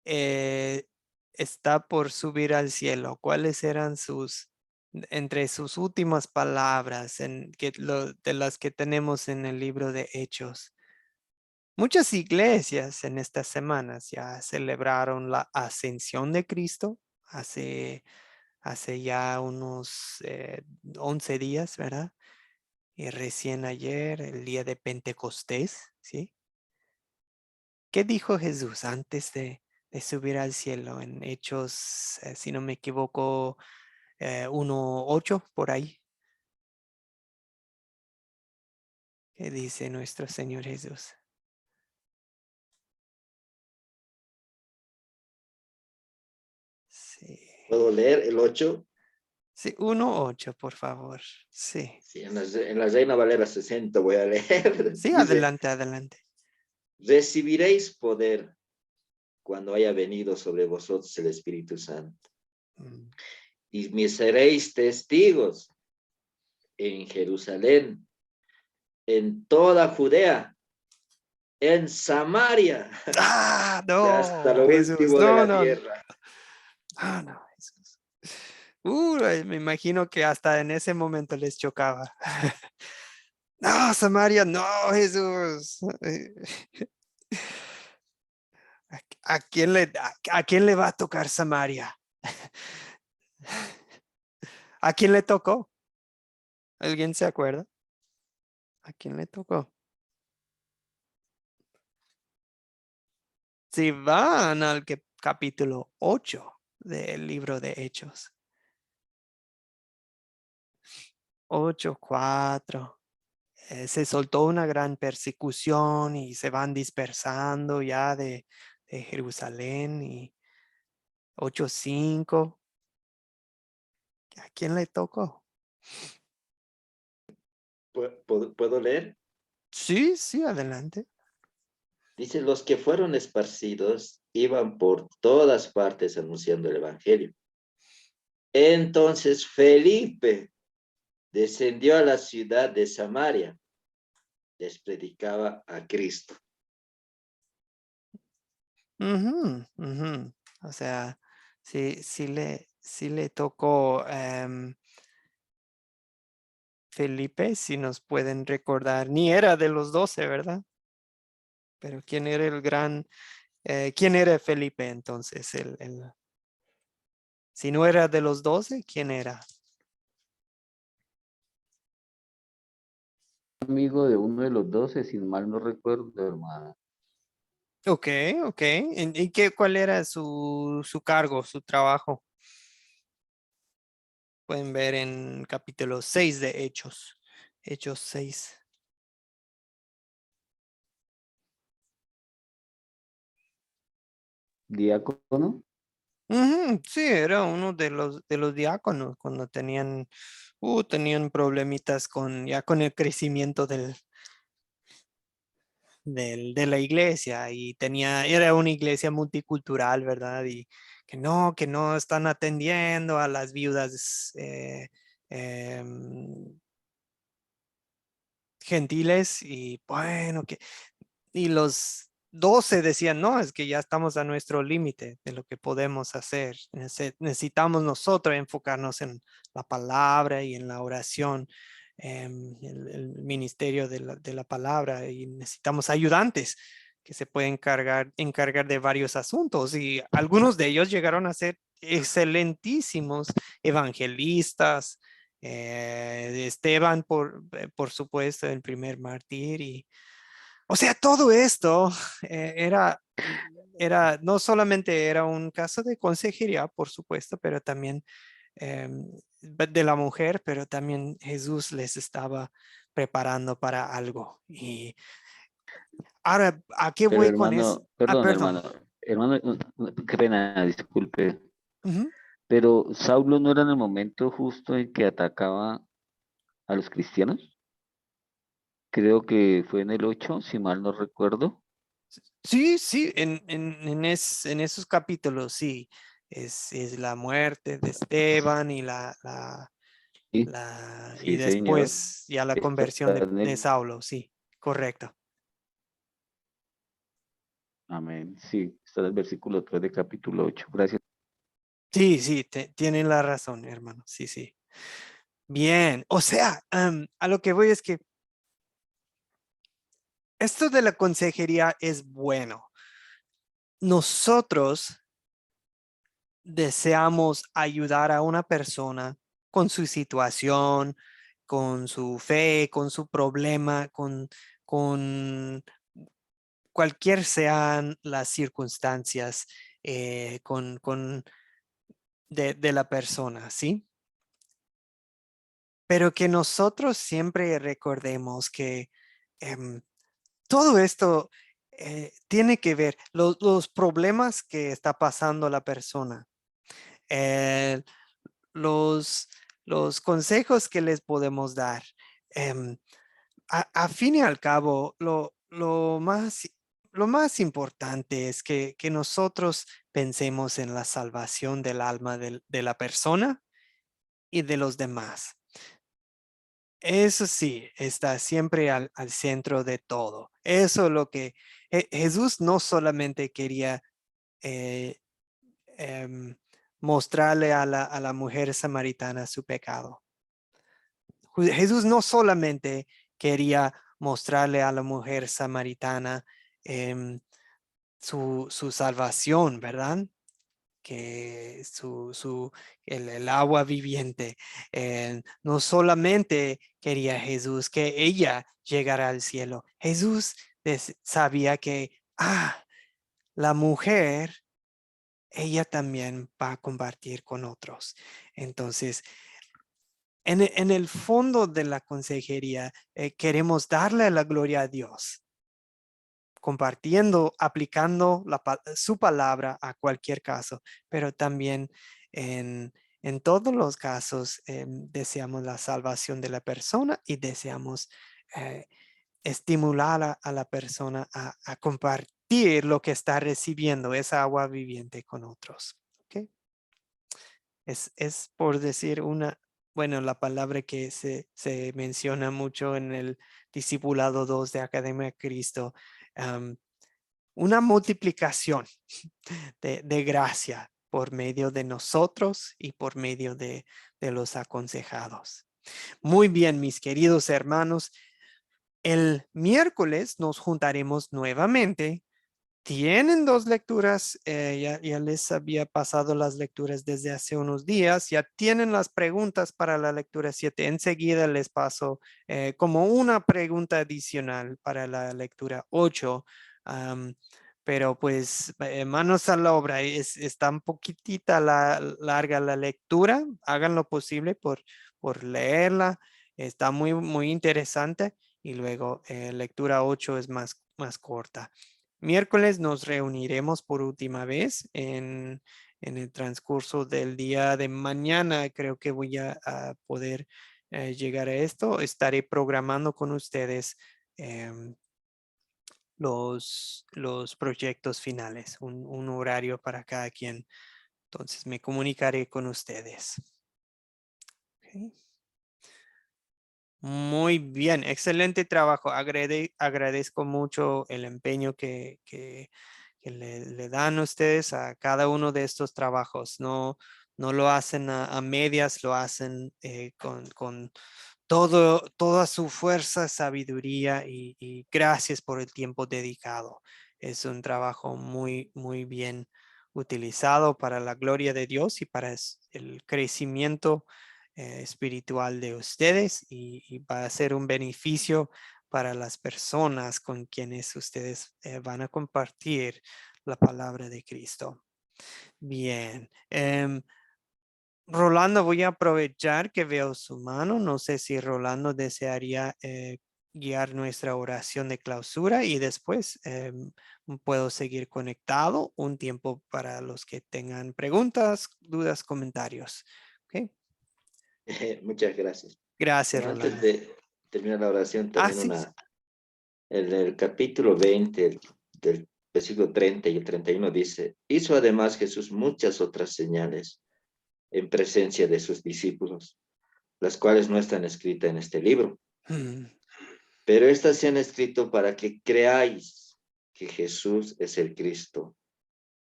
está por subir al cielo, ¿cuáles eran entre sus últimas palabras de las que tenemos en el libro de Hechos? Muchas iglesias en estas semanas ya celebraron la ascensión de Cristo hace ya unos 11 días, ¿verdad? Y recién ayer, el día de Pentecostés, ¿sí? ¿Qué dijo Jesús antes de subir al cielo en Hechos, si no me equivoco, 1:8 por ahí? ¿Qué dice nuestro Señor Jesús? Sí, ¿Puedo leer el 8? sí, 1:8, por favor. Sí, Sí, en la Reina Valera 60 voy a leer. sí, Dice, adelante, adelante. recibiréis poder cuando haya venido sobre vosotros el Espíritu Santo. Mm. Y me seréis testigos en Jerusalén, en toda Judea, en Samaria, ¡Ah, y hasta no, lo Jesús! último de No, la no, no. tierra. Ah, no, Jesús. Me imagino que hasta en ese momento les chocaba. No, Samaria, no, Jesús. ¿A quién le va a tocar Samaria? ¿A quién le tocó? ¿Alguien se acuerda? ¿A quién le tocó? Si van al capítulo 8 del libro de Hechos. 8:4. Se soltó una gran persecución y se van dispersando ya de Jerusalén. Y 8:5. ¿A quién le tocó? ¿Puedo leer? Sí, sí, adelante. Dice, los que fueron esparcidos iban por todas partes anunciando el Evangelio. Entonces Felipe descendió a la ciudad de Samaria, les predicaba a Cristo. Ujú, ujú. O sea, sí le tocó Felipe, si nos pueden recordar. Ni era de los 12, ¿verdad? Pero ¿quién era quién era Felipe entonces? Si no era de los 12, ¿quién era? Amigo de uno de los 12, si mal no recuerdo, hermano. Ok, ok. ¿Y cuál era su cargo, su trabajo? Pueden ver en capítulo 6 de Hechos. Hechos 6. Diácono. Ujú, sí, era uno de los diáconos cuando tenían problemitas con el crecimiento de la iglesia y era una iglesia multicultural, ¿verdad? Y que no están atendiendo a las viudas gentiles y bueno, y los 12 decían, no, es que ya estamos a nuestro límite de lo que podemos hacer. Necesitamos nosotros enfocarnos en la palabra y en la oración, el ministerio de la palabra, y necesitamos ayudantes que se pueden encargar de varios asuntos, y algunos de ellos llegaron a ser excelentísimos evangelistas. Esteban, por supuesto, el primer mártir, y o sea, todo esto no solamente era un caso de consejería, por supuesto, pero también de la mujer, pero también Jesús les estaba preparando para algo. Y ahora, ¿a qué Pero voy con eso? hermano, perdón, Perdón. hermano, qué pena, disculpe. Ujú. Pero Saulo no era en el momento justo en que atacaba a los cristianos. Creo que fue en el 8 si mal no recuerdo. Sí, sí, en esos capítulos, sí. Es la muerte de Esteban y Sí, y sí, señor. después ya la Está conversión en de el... Saulo, sí, correcto. Amén. Sí, está en el versículo 3 de capítulo 8. Gracias. Sí, sí, tienen la razón, hermano. Sí, sí. Bien, o sea, a lo que voy es que esto de la consejería es bueno. Nosotros deseamos ayudar a una persona con su situación, con su fe, con su problema, con cualquier sean las circunstancias de la persona, ¿sí? Pero que nosotros siempre recordemos que em, todo esto tiene que ver, los problemas que está pasando la persona, eh, los, los consejos que les podemos dar. em, a fin y al cabo, lo más importante es que nosotros pensemos en la salvación del alma de la persona y de los demás. Eso sí, está siempre al centro de todo. Eso es lo que Jesús no solamente quería eh, em, mostrarle a la mujer samaritana su pecado. Jesús no solamente quería mostrarle a la mujer samaritana em, su salvación, ¿verdad? Que el agua viviente. No solamente quería Jesús que ella llegara al cielo. Jesús sabía que, la mujer, ella también va a compartir con otros. Entonces, en el fondo de la consejería, queremos darle la gloria a Dios, compartiendo, aplicando su palabra a cualquier caso, pero también en todos los casos deseamos la salvación de la persona y deseamos estimular a la persona a compartir lo que está recibiendo, esa agua viviente con otros. ¿Ok? Es por decir bueno, la palabra que se menciona mucho en el Discipulado 2 de Academia de Cristo, una multiplicación de gracia por medio de nosotros y por medio de los aconsejados. Muy bien, mis queridos hermanos, el miércoles nos juntaremos nuevamente. Tienen 2 lecturas, ya les había pasado las lecturas desde hace unos días, ya tienen las preguntas para la lectura 7. Enseguida les paso como una pregunta adicional para la lectura 8. Pero pues manos a la obra, está un poquitita larga la lectura, hagan lo posible por leerla, está muy, muy interesante, y luego lectura 8 es más corta. Miércoles nos reuniremos por última vez en el transcurso del día de mañana. Creo que voy a poder llegar a esto. Estaré programando con ustedes los proyectos finales, un horario para cada quien. Entonces me comunicaré con ustedes. Okay. Muy bien, excelente trabajo. Agradezco mucho el empeño que le dan ustedes a cada uno de estos trabajos. No lo hacen a medias, lo hacen con toda su fuerza, sabiduría y gracias por el tiempo dedicado. Es un trabajo muy bien utilizado para la gloria de Dios y para el crecimiento espiritual de ustedes y va a ser un beneficio para las personas con quienes ustedes van a compartir la palabra de Cristo. Bien. Rolando, voy a aprovechar que veo su mano. No sé si Rolando desearía guiar nuestra oración de clausura y después puedo seguir conectado un tiempo para los que tengan preguntas, dudas, comentarios. ¿Ok? Muchas gracias. Gracias, Bueno, antes Rolando. de terminar la oración, también Sí. en el capítulo 20, del versículo 30 y el 31 dice, hizo además Jesús muchas otras señales en presencia de sus discípulos, las cuales no están escritas en este libro. Pero estas se han escrito para que creáis que Jesús es el Cristo,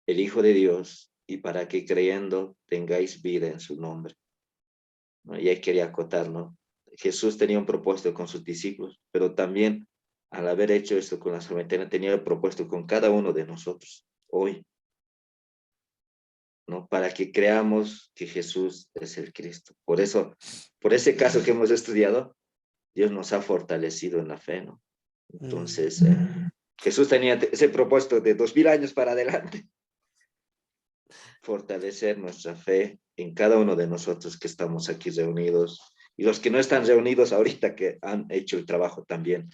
el Hijo de Dios, y para que creyendo tengáis vida en su nombre. ¿No? Y ahí quería acotar, ¿no? Jesús tenía un propósito con sus discípulos, pero también al haber hecho esto con la Samaritana, tenía el propósito con cada uno de nosotros hoy, ¿no? Para que creamos que Jesús es el Cristo. Por eso, por ese caso que hemos estudiado, Dios nos ha fortalecido en la fe, ¿no? Entonces, Jesús tenía ese propósito de 2000 años para adelante, fortalecer nuestra fe en cada uno de nosotros que estamos aquí reunidos y los que no están reunidos ahorita que han hecho el trabajo también.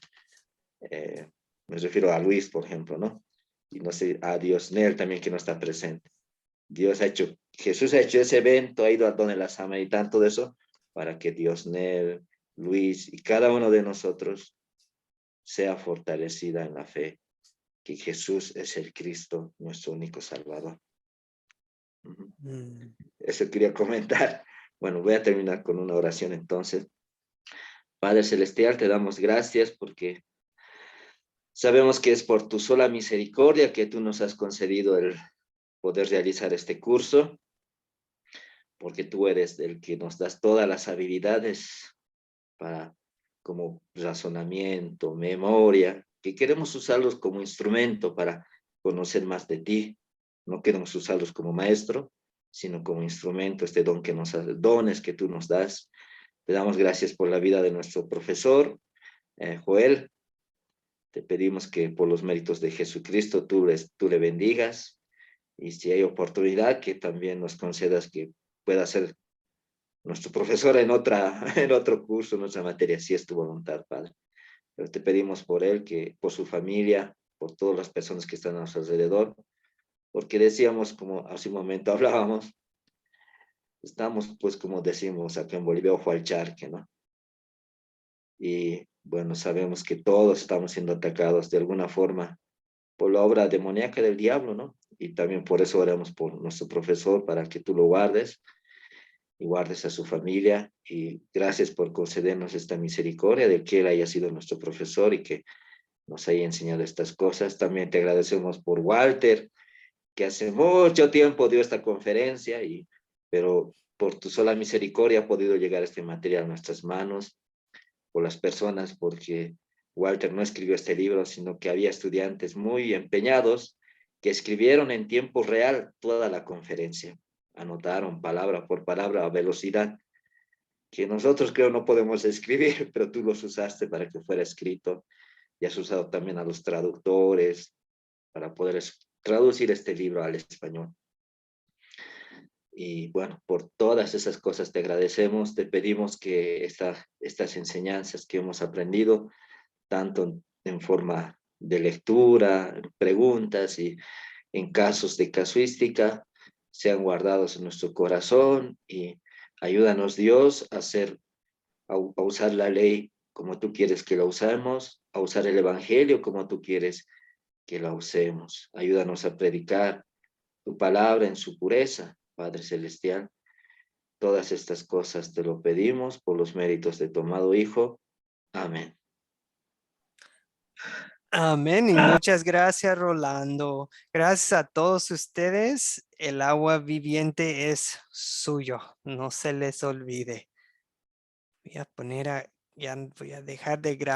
Me refiero a Luis, por ejemplo, ¿no? Y no sé, a Diosnel también que no está presente. Jesús ha hecho ese evento, ha ido a donde la Samaritana, todo eso, para que Diosnel, Luis y cada uno de nosotros sea fortalecida en la fe, que Jesús es el Cristo, nuestro único Salvador. Eso quería comentar. Bueno, voy a terminar con una oración entonces. Padre Celestial, te damos gracias porque sabemos que es por tu sola misericordia que tú nos has concedido el poder realizar este curso, porque tú eres el que nos das todas las habilidades para, como razonamiento, memoria, que queremos usarlos como instrumento para conocer más de ti. No queremos usarlos como maestro, sino como instrumento, este don que nos has, dones que tú nos das. Te damos gracias por la vida de nuestro profesor, Joel. Te pedimos que por los méritos de Jesucristo tú le bendigas y si hay oportunidad que también nos concedas que pueda ser nuestro profesor en otro curso, en otra materia, si es tu voluntad, Padre. Pero te pedimos por él, por su familia, por todas las personas que están a nuestro alrededor, porque decíamos, como hace un momento hablábamos, estamos pues como decimos acá en Bolivia, ojo al charque, ¿no? Y bueno, sabemos que todos estamos siendo atacados de alguna forma por la obra demoníaca del diablo, ¿no? Y también por eso oramos por nuestro profesor, para que tú lo guardes y guardes a su familia. Y gracias por concedernos esta misericordia de que él haya sido nuestro profesor y que nos haya enseñado estas cosas. También te agradecemos por Walter, que hace mucho tiempo dio esta conferencia, pero por tu sola misericordia ha podido llegar este material a nuestras manos, por las personas, porque Walter no escribió este libro, sino que había estudiantes muy empeñados que escribieron en tiempo real toda la conferencia. Anotaron palabra por palabra a velocidad, que nosotros creo no podemos escribir, pero tú los usaste para que fuera escrito. Y has usado también a los traductores para poder traducir este libro al español. Y bueno, por todas esas cosas te agradecemos, te pedimos que estas enseñanzas que hemos aprendido, tanto en forma de lectura, preguntas y en casos de casuística, sean guardados en nuestro corazón y ayúdanos Dios a usar la ley como tú quieres que la usemos, a usar el evangelio como tú quieres que la usemos. Ayúdanos a predicar tu palabra en su pureza, Padre Celestial. Todas estas cosas te lo pedimos por los méritos de tu amado Hijo, Amén. Amén. Y muchas gracias, Rolando. Gracias a todos ustedes. El agua viviente es suyo. No se les olvide. Voy a poner ya voy a dejar de grabar.